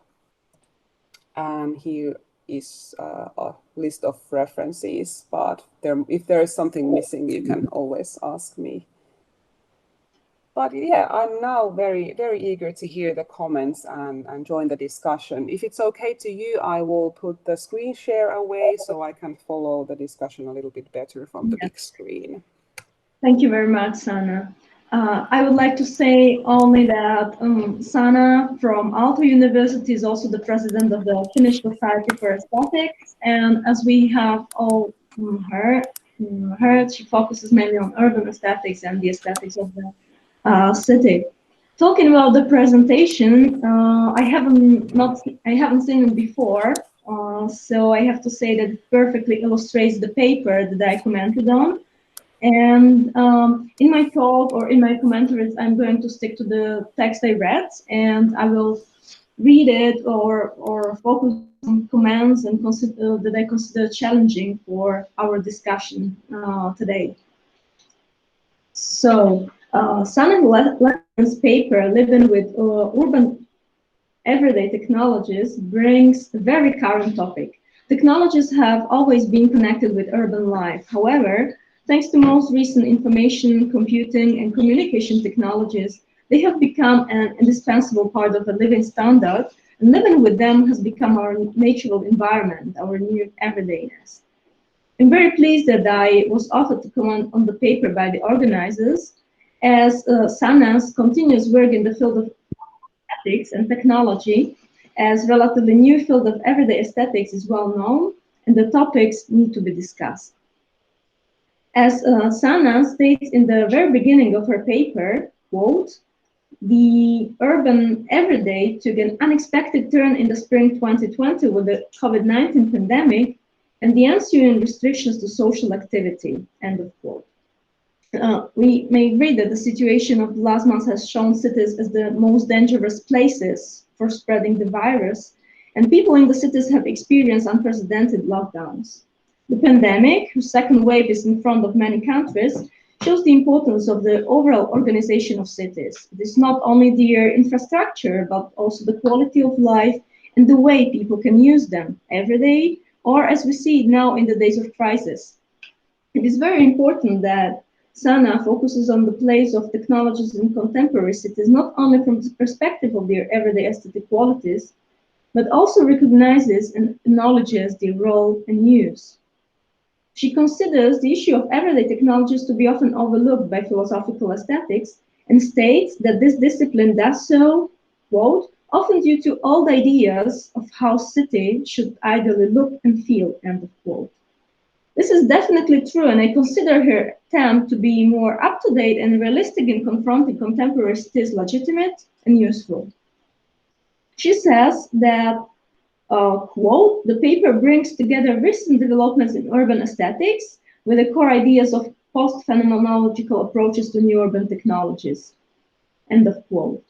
And here is a list of references, but if there is something missing, you can always ask me. But yeah, I'm now very, very eager to hear the comments and join the discussion. If it's okay to you, I will put the screen share away so I can follow the discussion a little bit better from the big screen. Thank you very much, Sanna. I would like to say only that Sanna from Aalto University is also the president of the Finnish Society for Aesthetics, and as we have all heard, she focuses mainly on urban aesthetics and the aesthetics of the city. Talking about the presentation, I haven't seen it before, so I have to say that it perfectly illustrates the paper that I commented on. And in my talk or in my commentaries, I'm going to stick to the text I read, and I will read it or focus on some comments and that I consider challenging for our discussion today. So, Sanna Lehtinen's paper, Living with Urban Everyday Technologies, brings a very current topic. Technologies have always been connected with urban life. However, thanks to most recent information, computing, and communication technologies, they have become an indispensable part of a living standard, and living with them has become our natural environment, our new everydayness. I'm very pleased that I was offered to comment on the paper by the organizers, as Sanna's continuous work in the field of aesthetics and technology as relatively new field of everyday aesthetics is well known, and the topics need to be discussed. As Sanna states in the very beginning of her paper, quote, the urban everyday took an unexpected turn in the spring 2020 with the COVID-19 pandemic and the ensuing restrictions to social activity, end of quote. We may agree that the situation of the last month has shown cities as the most dangerous places for spreading the virus, and people in the cities have experienced unprecedented lockdowns. The pandemic, whose second wave is in front of many countries, shows the importance of the overall organization of cities. It is not only their infrastructure, but also the quality of life and the way people can use them every day, or as we see now in the days of crisis. It is very important that Sanna focuses on the place of technologies in contemporary cities, not only from the perspective of their everyday aesthetic qualities, but also recognizes and acknowledges their role and use. She considers the issue of everyday technologies to be often overlooked by philosophical aesthetics and states that this discipline does so, quote, often due to old ideas of how city should ideally look and feel, end of quote. This is definitely true, and I consider her attempt to be more up-to-date and realistic in confronting contemporary cities legitimate and useful. She says that, quote, the paper brings together recent developments in urban aesthetics with the core ideas of post-phenomenological approaches to new urban technologies, end of quote.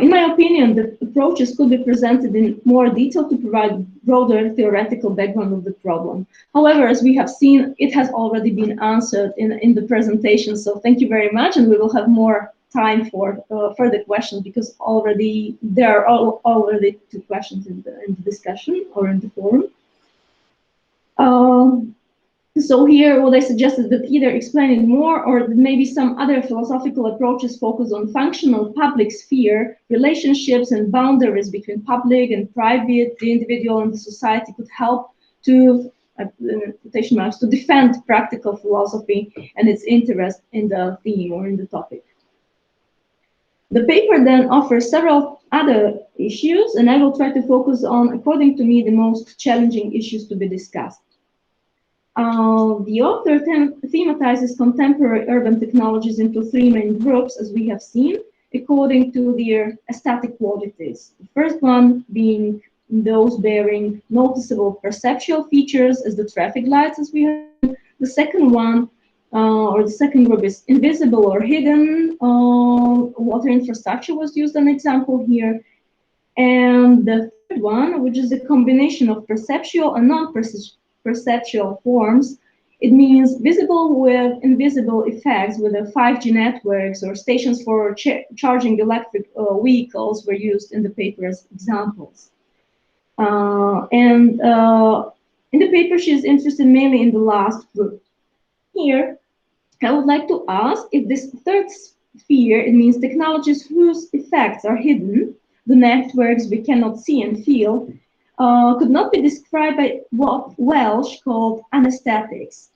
In my opinion, the approaches could be presented in more detail to provide broader theoretical background of the problem. However, as we have seen, it has already been answered in the presentation, so thank you very much, and we will have more time for further questions because already there are already 2 questions in the discussion or in the forum. So here, what I suggest is that either explaining more or maybe some other philosophical approaches focus on functional public sphere, relationships and boundaries between public and private, the individual and the society could help to, quotation marks, to defend practical philosophy and its interest in the theme or in the topic. The paper then offers several other issues, and I will try to focus on, according to me, the most challenging issues to be discussed. The author thematizes contemporary urban technologies into 3 main groups, as we have seen, according to their aesthetic qualities. The first one being those bearing noticeable perceptual features, as the traffic lights, as we have seen. The second one, or the second group, is invisible or hidden. Water infrastructure was used an example here. And the third one, which is a combination of perceptual and non-perceptual forms, it means visible with invisible effects, with the 5G networks or stations for charging electric vehicles were used in the paper as examples. In the paper, she's interested mainly in the last group. Here, I would like to ask if this third sphere, it means technologies whose effects are hidden, the networks we cannot see and feel, could not be described by what Welsh called anesthetics.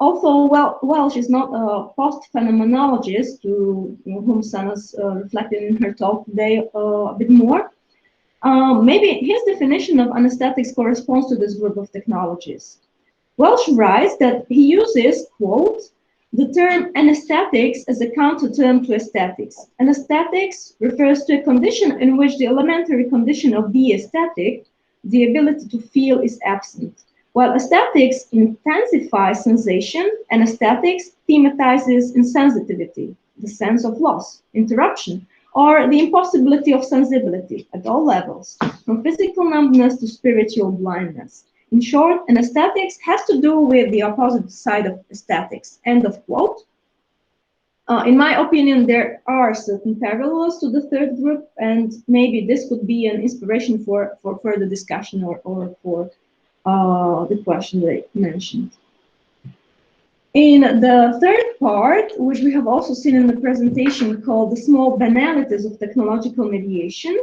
Although Welsh is not a post-phenomenologist, to whom Sanna's reflected in her talk today a bit more, maybe his definition of anesthetics corresponds to this group of technologies. Welsh writes that he uses, quote, the term anesthetics as a counter term to aesthetics. Anesthetics refers to a condition in which the elementary condition of the aesthetic, the ability to feel, is absent. While aesthetics intensifies sensation, anesthetics thematizes insensitivity, the sense of loss, interruption, or the impossibility of sensibility at all levels, from physical numbness to spiritual blindness. In short, anesthetics has to do with the opposite side of aesthetics. End of quote. In my opinion, there are certain parallels to the third group, and maybe this could be an inspiration for further discussion or for the question they mentioned. In the third part, which we have also seen in the presentation called the small banalities of technological mediation,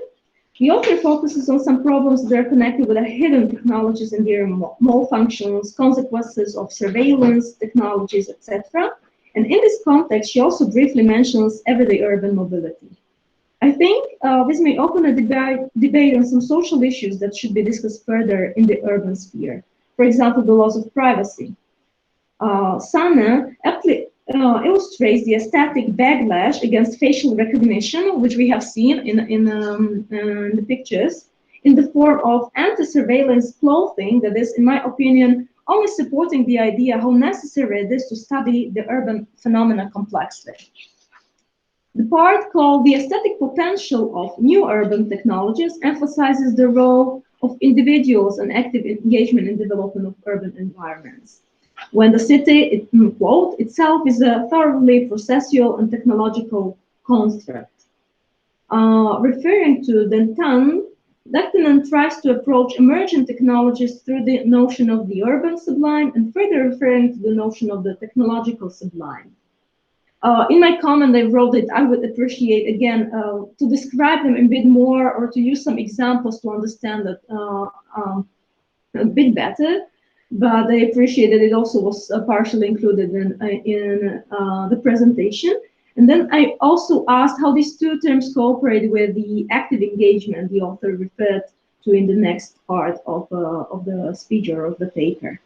the author focuses on some problems that are connected with the hidden technologies and their malfunctions, consequences of surveillance technologies, etc. And in this context, she also briefly mentions everyday urban mobility. I think this may open a debate on some social issues that should be discussed further in the urban sphere. For example, the loss of privacy. Sanna aptly illustrates the aesthetic backlash against facial recognition, which we have seen in the pictures, in the form of anti-surveillance clothing that is, in my opinion, only supporting the idea how necessary it is to study the urban phenomena complexly. The part called the aesthetic potential of new urban technologies emphasizes the role of individuals and active engagement in development of urban environments. When the city, quote, itself is a thoroughly processual and technological construct. Referring to Denton, Lehtinen tries to approach emergent technologies through the notion of the urban sublime and further referring to the notion of the technological sublime. In my comment, I wrote that I would appreciate, again, to describe them a bit more or to use some examples to understand that a bit better. But I appreciate that it also was partially included in the presentation. And then I also asked how these two terms cooperate with the active engagement the author referred to in the next part of the speech or of the paper.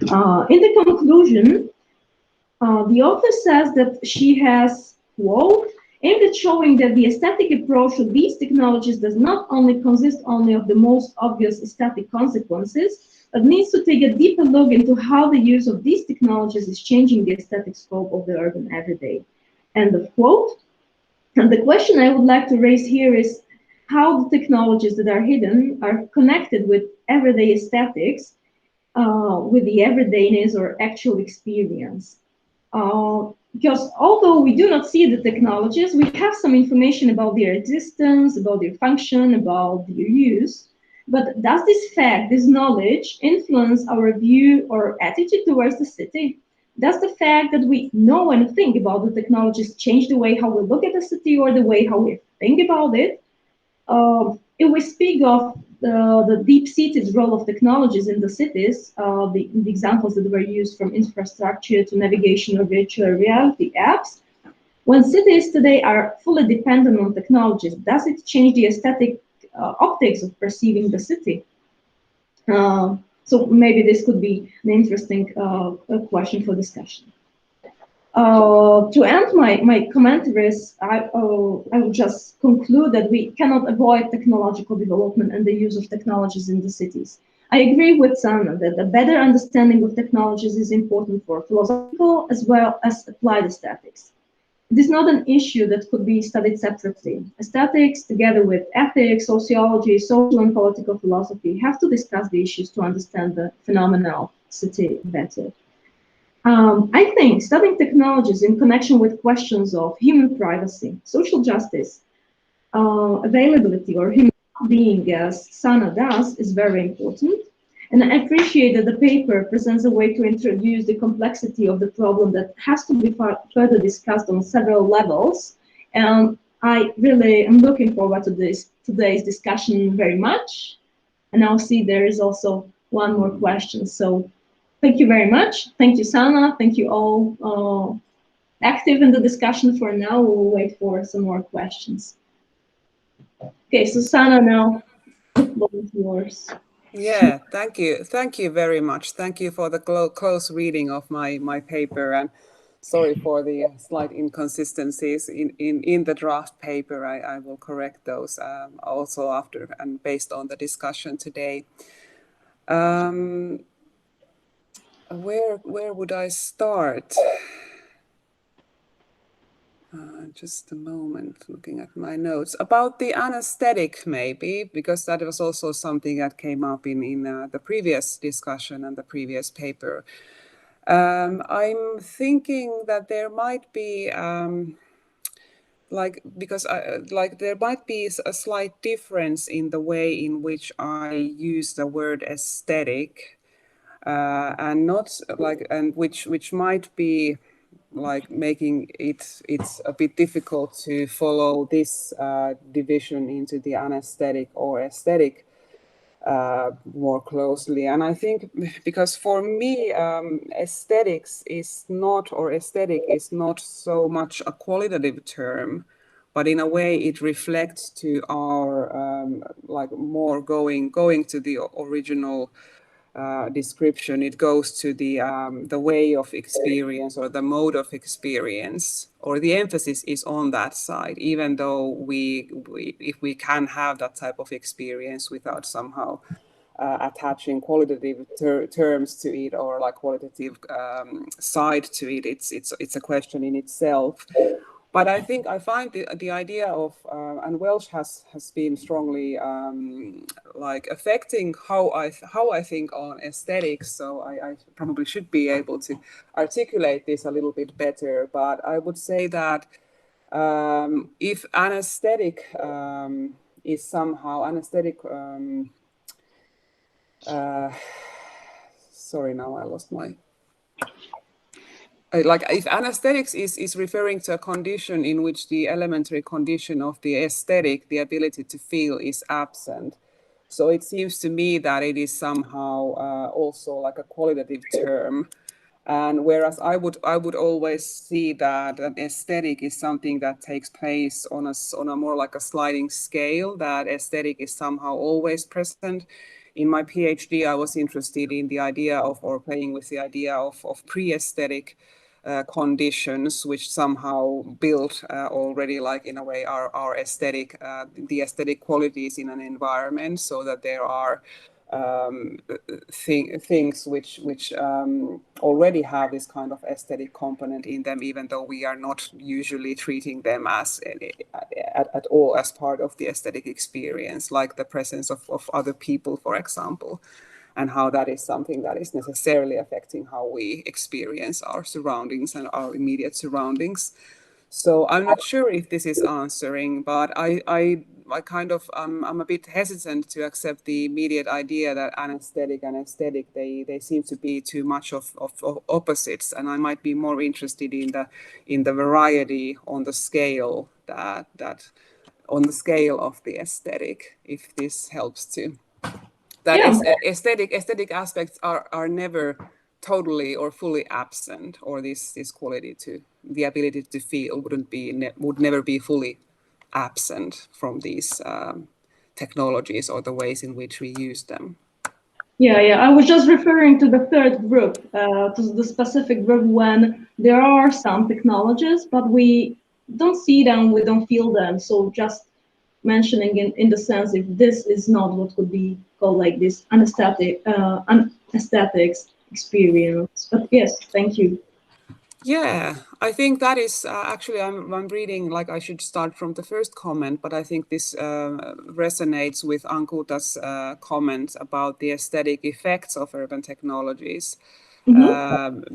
In the conclusion, the author says that she has, quote, aimed at showing that the aesthetic approach to these technologies does not only consist only of the most obvious aesthetic consequences, but needs to take a deeper look into how the use of these technologies is changing the aesthetic scope of the urban everyday. End of quote. And the question I would like to raise here is how the technologies that are hidden are connected with everyday aesthetics, with the everydayness or actual experience. Because although we do not see the technologies, we have some information about their existence, about their function, about their use. But does this fact, this knowledge, influence our view or attitude towards the city? Does the fact that we know and think about the technologies change the way how we look at the city or the way how we think about it? If we speak of the deep-seated role of technologies in the cities, the examples that were used from infrastructure to navigation or virtual reality apps, when cities today are fully dependent on technologies, does it change the aesthetic optics of perceiving the city? So maybe this could be an interesting question for discussion. To end my commentaries, I will just conclude that we cannot avoid technological development and the use of technologies in the cities. I agree with Sanna that a better understanding of technologies is important for philosophical as well as applied aesthetics. It is not an issue that could be studied separately. Aesthetics, together with ethics, sociology, social and political philosophy, have to discuss the issues to understand the phenomenality better. I think studying technologies in connection with questions of human privacy, social justice, availability, or human being, as Sana does, is very important. And I appreciate that the paper presents a way to introduce the complexity of the problem that has to be further discussed on several levels. And I really am looking forward to today's discussion very much. And I'll see there is also one more question. So thank you very much. Thank you, Sana. Thank you all active in the discussion for now. We'll wait for some more questions. Okay, so Sana, now the floor is yours. Yeah, thank you. Thank you very much. Thank you for the close reading of my paper, and sorry for the slight inconsistencies in the draft paper. I will correct those also after and based on the discussion today. Where would I start? Just a moment, looking at my notes about the anesthetic, maybe, because that was also something that came up in the previous discussion and the previous paper. I'm thinking that there might be there might be a slight difference in the way in which I use the word aesthetic, and not and which might be like making it's a bit difficult to follow this division into the anesthetic or aesthetic more closely. And I think because for me, aesthetics is not, or aesthetic is not so much a qualitative term, but in a way it reflects to our like more going to the original description. It goes to the way of experience or the mode of experience, or the emphasis is on that side, even though we if we can have that type of experience without somehow attaching qualitative terms to it, or like qualitative side to it. It's a question in itself. But I think I find the idea of and Welsh has been strongly like affecting how I think on aesthetics. So I probably should be able to articulate this a little bit better. But I would say that if anesthetic is somehow anesthetic. Sorry, now I lost my. Like if anesthetics is referring to a condition in which the elementary condition of the aesthetic, the ability to feel, is absent. So it seems to me that it is somehow also like a qualitative term. And whereas I would always see that an aesthetic is something that takes place on a more like a sliding scale, that aesthetic is somehow always present. In my PhD, I was interested in the idea of, or playing with the idea of pre-aesthetic conditions, which somehow build already, like in a way, our aesthetic, the aesthetic qualities in an environment, so that there are things which already have this kind of aesthetic component in them, even though we are not usually treating them as at all as part of the aesthetic experience, like the presence of other people, for example, and how that is something that is necessarily affecting how we experience our surroundings and our immediate surroundings. So I'm not sure if this is answering, but I kind of I'm a bit hesitant to accept the immediate idea that anesthetic and aesthetic they seem to be too much of opposites, and I might be more interested in the variety on the scale that on the scale of the aesthetic, if this helps to. That Yeah. is, aesthetic aspects are never totally or fully absent, or this quality to the ability to feel would never be fully absent from these technologies or the ways in which we use them. Yeah. I was just referring to the third group, to the specific group when there are some technologies, but we don't see them, we don't feel them. So just mentioning in the sense if this is not what could be called like this aesthetics experience. But yes, thank you. Yeah, I think that is actually, I'm reading, like I should start from the first comment, but I think this resonates with Ankuta's comment about the aesthetic effects of urban technologies.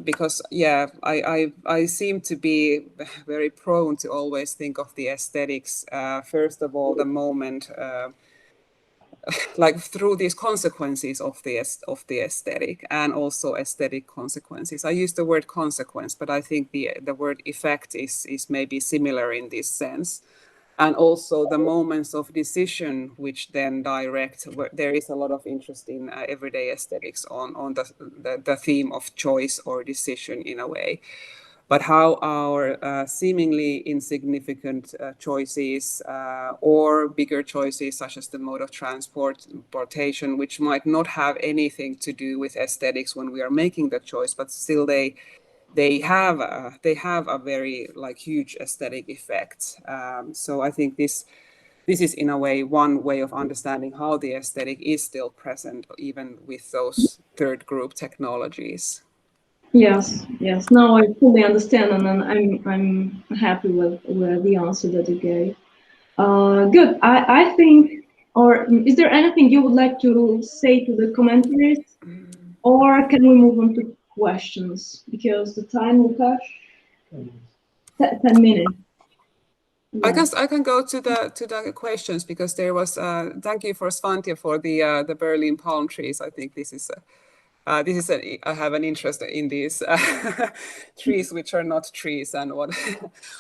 Because, yeah, I seem to be very prone to always think of the aesthetics, first of all, the moment, like through these consequences of the aesthetic, and also aesthetic consequences. I use the word consequence, but I think the word effect is maybe similar in this sense. And also the moments of decision, which then direct, where there is a lot of interest in everyday aesthetics on the theme of choice or decision in a way. But how our seemingly insignificant choices or bigger choices, such as the mode of transportation, which might not have anything to do with aesthetics when we are making the choice, but still they have a very like huge aesthetic effect. So I think this is in a way one way of understanding how the aesthetic is still present even with those third group technologies. Yes, yes. Now I fully understand, and then I'm happy with the answer that you gave. Good. I think, or is there anything you would like to say to the commentaries, or can we move on to questions? Because the time will touch 10 minutes. I Yeah. guess I can go to the questions, because there was thank you for Svante for the Berlin palm trees. I think this is I have an interest in these trees which are not trees, and what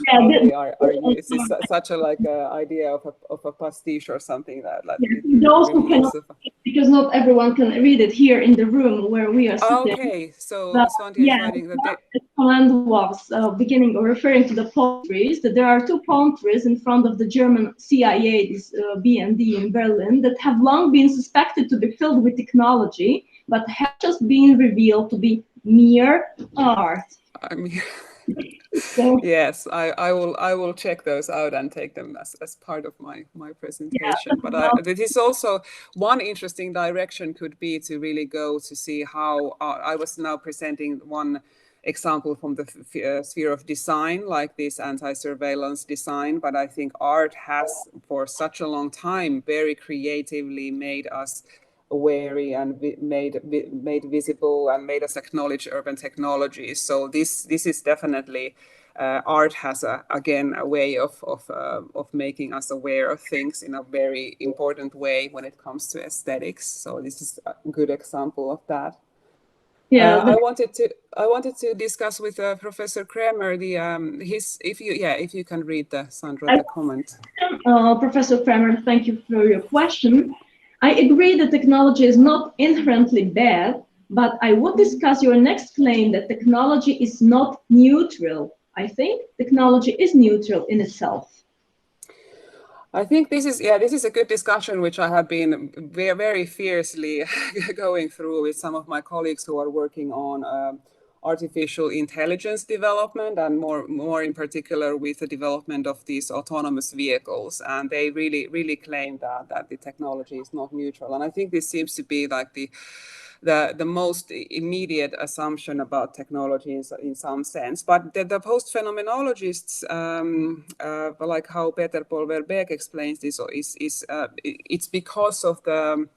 Yeah, how they are used. It's such a like idea of a pastiche or something that it those who really cannot, is. because not everyone can read it here in the room where we are sitting. Okay, so But Svante is yeah, writing that they, the command was beginning or referring to the palm trees, that there are two palm trees in front of the German CIA, this BND in Berlin, that have long been suspected to be filled with technology, but have just been revealed to be mere art. I mean. So, Yes, I will check those out and take them as part of my presentation. But this is also one interesting direction could be to really go to see how I was now presenting one example from the sphere of design, like this anti-surveillance design. But I think art has for such a long time very creatively made us wary and made visible and made us acknowledge urban technologies. So this is definitely art has again a way of making us aware of things in a very important way when it comes to aesthetics. So this is a good example of that. yeah, I wanted to discuss with Professor Kramer the his if you can read the Sandra the comment. Professor Kramer, thank you for your question. I agree that technology is not inherently bad, but I would discuss your next claim that technology is not neutral. I think technology is neutral in itself. I think this is a good discussion which I have been very fiercely going through with some of my colleagues who are working on artificial intelligence development, and more in particular with the development of these autonomous vehicles. And they really claim that the technology is not neutral. And I think this seems to be like the most immediate assumption about technology in some sense. But the post-phenomenologists, like how Peter Paul Verbeek explains this, it's because of the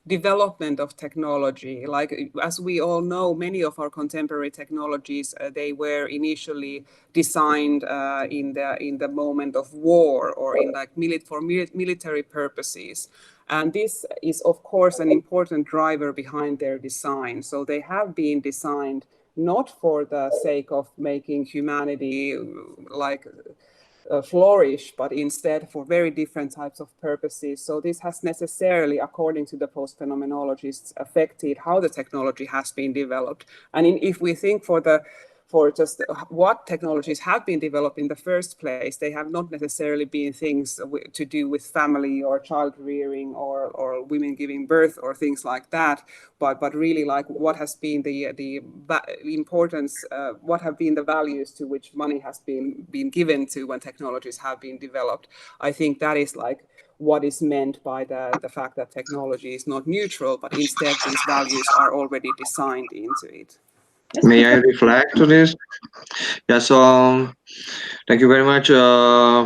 development of technology. Like, as we all know, many of our contemporary technologies, they were initially designed in the moment of war, or in like military purposes. And this is, of course, an important driver behind their design. So they have been designed not for the sake of making humanity like flourish, but instead for very different types of purposes. So this has necessarily, according to the post-phenomenologists, affected how the technology has been developed. And if we think for just what technologies have been developed in the first place. They have not necessarily been things to do with family or child rearing or women giving birth or things like that, but really like what has been the importance, what have been the values to which money has been given to when technologies have been developed. I think that is like what is meant by the fact that technology is not neutral, but instead these values are already designed into it. May I reflect to this? Yeah, so thank you very much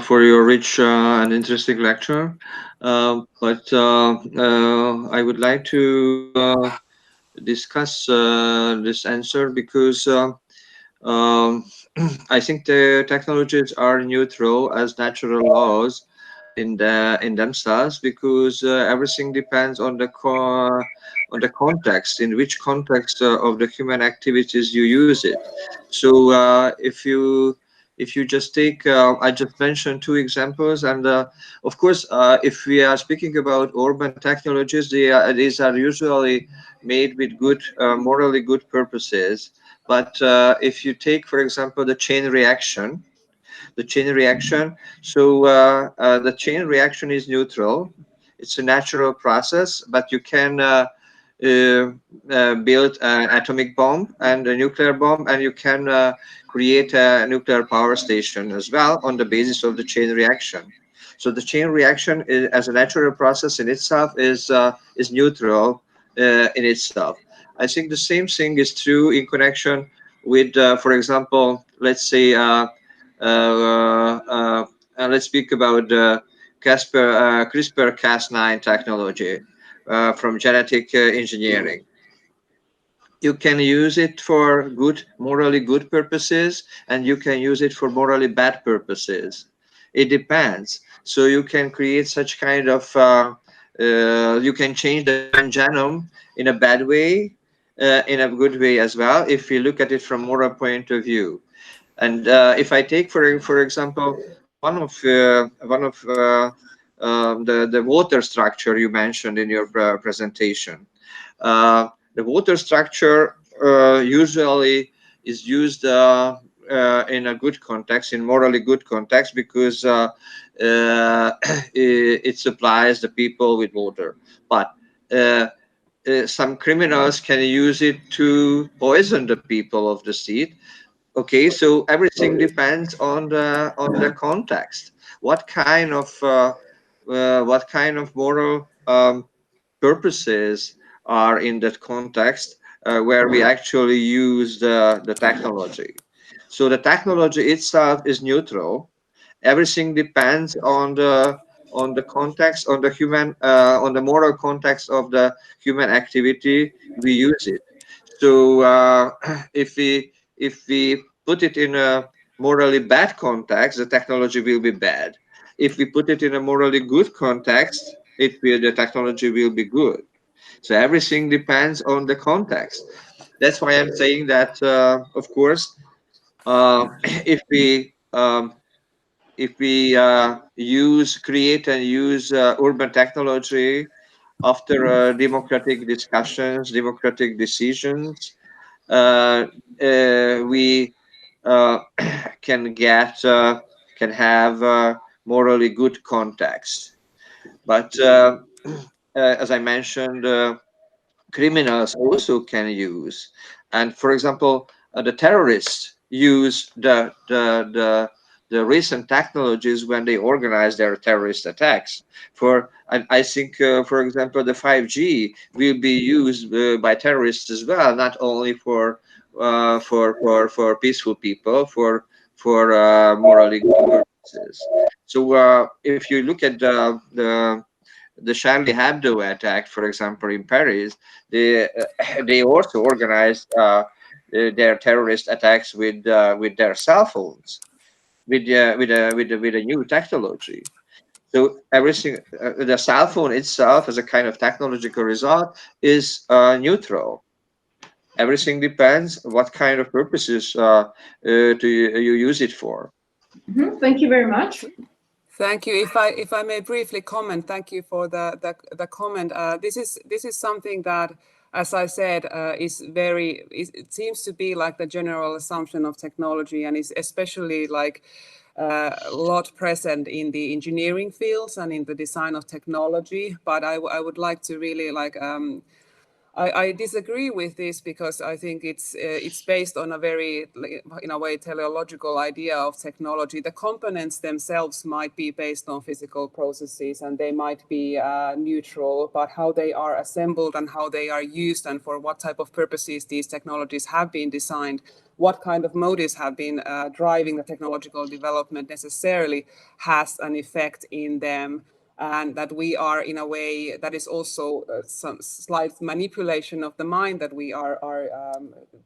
for your rich and interesting lecture. But I would like to discuss this answer because um, I think the technologies are neutral as natural laws in themselves, because everything depends on the context, in which context of the human activities you use it. So if you just take, I just mentioned two examples, and of course, if we are speaking about urban technologies, these are usually made with good, morally good purposes. But if you take, for example, the chain reaction. So the chain reaction is neutral. It's a natural process, but you can build an atomic bomb and a nuclear bomb, and you can create a nuclear power station as well on the basis of the chain reaction. So the chain reaction as a natural process in itself is neutral in itself. I think the same thing is true in connection with, for example, let's say, let's speak about CRISPR-Cas9 technology from genetic engineering. You can use it for good, morally good purposes, and you can use it for morally bad purposes. It depends. So you can create such kind of, you can change the human genome in a bad way, in a good way as well, if you look at it from moral point of view. And if I take, for example, one of the water structure you mentioned in your presentation, the water structure usually is used in a good context, in morally good context, because it supplies the people with water. But some criminals can use it to poison the people of the sea. Okay, so everything depends on the context. What kind of moral purposes are in that context where we actually use the technology? So the technology itself is neutral. Everything depends on the context, on the human, on the moral context of the human activity we use it. So if we put it in a morally bad context, the technology will be bad. If we put it in a morally good context, the technology will be good. So everything depends on the context. That's why I'm saying that, of course, if we create and use urban technology after democratic discussions, democratic decisions, we can have morally good context. But as I mentioned, criminals also can use, and for example, the terrorists use the recent technologies when they organize their terrorist attacks. I think, for example, the 5G will be used by terrorists as well, not only for peaceful people, for morally good purposes. So if you look at the Charlie Hebdo attack, for example, in Paris, they also organized their terrorist attacks with their cell phones, with a new technology. So everything, the cell phone itself, as a kind of technological result, is neutral. Everything depends what kind of purposes do you use it for. Thank you very much. Thank you. If I may briefly comment, thank you for the comment. This is something that as I said, it seems to be like the general assumption of technology, and is especially like a lot present in the engineering fields and in the design of technology. But I would like to really like I disagree with this, because I think it's based on a very, in a way, teleological idea of technology. The components themselves might be based on physical processes, and they might be neutral, but how they are assembled and how they are used and for what type of purposes these technologies have been designed, what kind of motives have been driving the technological development, necessarily has an effect in them. And that we are, in a way, that is also some slight manipulation of the mind, that we are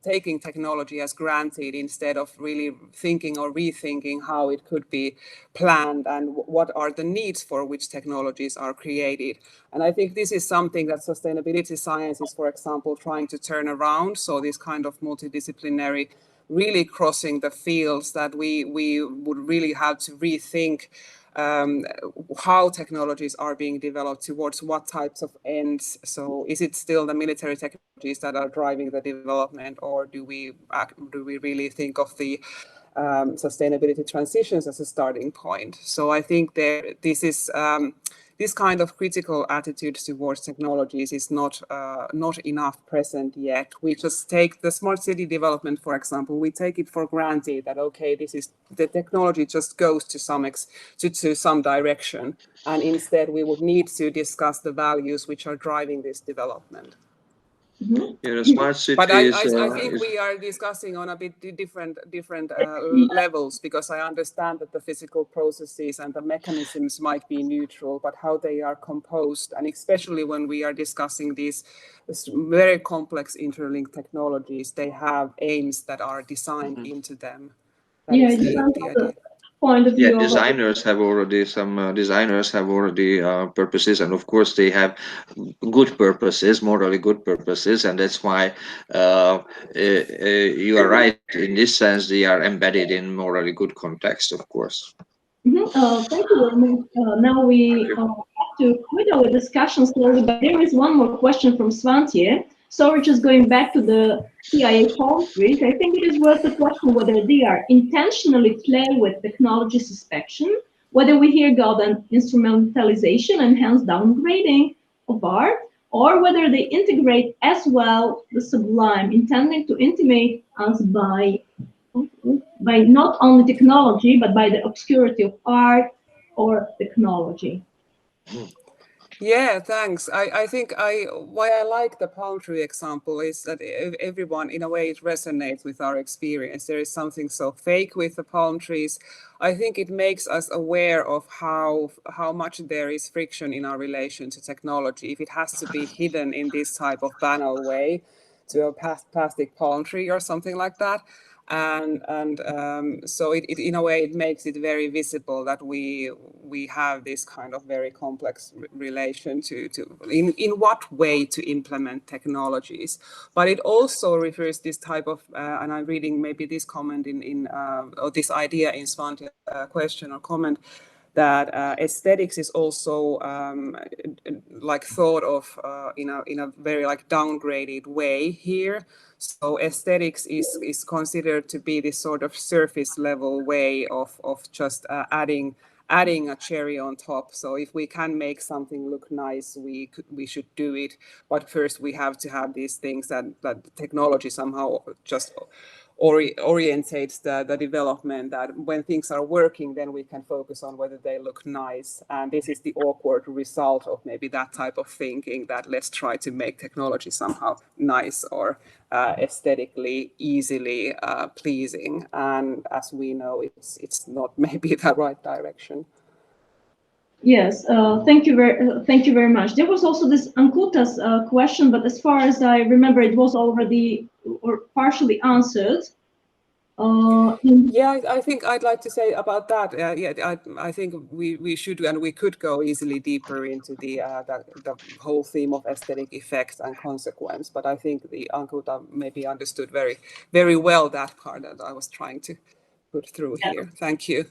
taking technology as granted instead of really thinking or rethinking how it could be planned and what are the needs for which technologies are created. And I think this is something that sustainability science is, for example, trying to turn around. So this kind of multidisciplinary, really crossing the fields, that we would really have to rethink how technologies are being developed towards what types of ends. So is it still the military technologies that are driving the development, or do we really think of the sustainability transitions as a starting point? So I think this kind of critical attitude towards technologies is not enough present yet. We just take the smart city development, for example. We take it for granted that, okay, this is the technology just goes to some direction, and instead we would need to discuss the values which are driving this development. Yeah, the smart city But I is, think we are discussing on a bit different levels, because I understand that the physical processes and the mechanisms might be neutral, but how they are composed, and especially when we are discussing these very complex interlinked technologies, they have aims that are designed into them. That Yeah, is it depends the on the idea. point of yeah, view of some designers have already purposes, and of course they have good purposes, morally good purposes, and that's why you are right. In this sense, they are embedded in morally good context, of course. Thank you very much. Now we have to quit our discussion slowly, but there is one more question from Svante. So we're just going back to the CIA countries. I think it is worth the question whether they are intentionally play with technology suspicion, whether we here got an instrumentalization and hence downgrading of art, or whether they integrate as well the sublime, intending to intimate us by not only technology, but by the obscurity of art or technology. Yeah, thanks. I think why I like the palm tree example is that everyone, in a way, it resonates with our experience. There is something so fake with the palm trees. I think it makes us aware of how much there is friction in our relation to technology. If it has to be hidden in this type of banal way, to a plastic palm tree or something like that. So it in a way it makes it very visible that we have this kind of very complex relation to in what way to implement technologies. But it also refers this type of and I'm reading maybe this comment or this idea in Svante's question or comment, that aesthetics is also like thought of in a very like downgraded way here. So aesthetics is considered to be this sort of surface level way of just adding a cherry on top. So if we can make something look nice, we should do it. But first we have to have these things that technology somehow just orientates the development, that when things are working, then we can focus on whether they look nice. And this is the awkward result of maybe that type of thinking, that let's try to make technology somehow nice or aesthetically easily pleasing. And as we know, it's not maybe the right direction. Yes, thank you very much. There was also this Ankuta's question, but as far as I remember, it was already or partially answered. Yeah, I think I'd like to say about that. I think we should and we could go easily deeper into the whole theme of aesthetic effects and consequence. But I think the Ankuta maybe understood very, very well that part that I was trying to put through here. Thank you.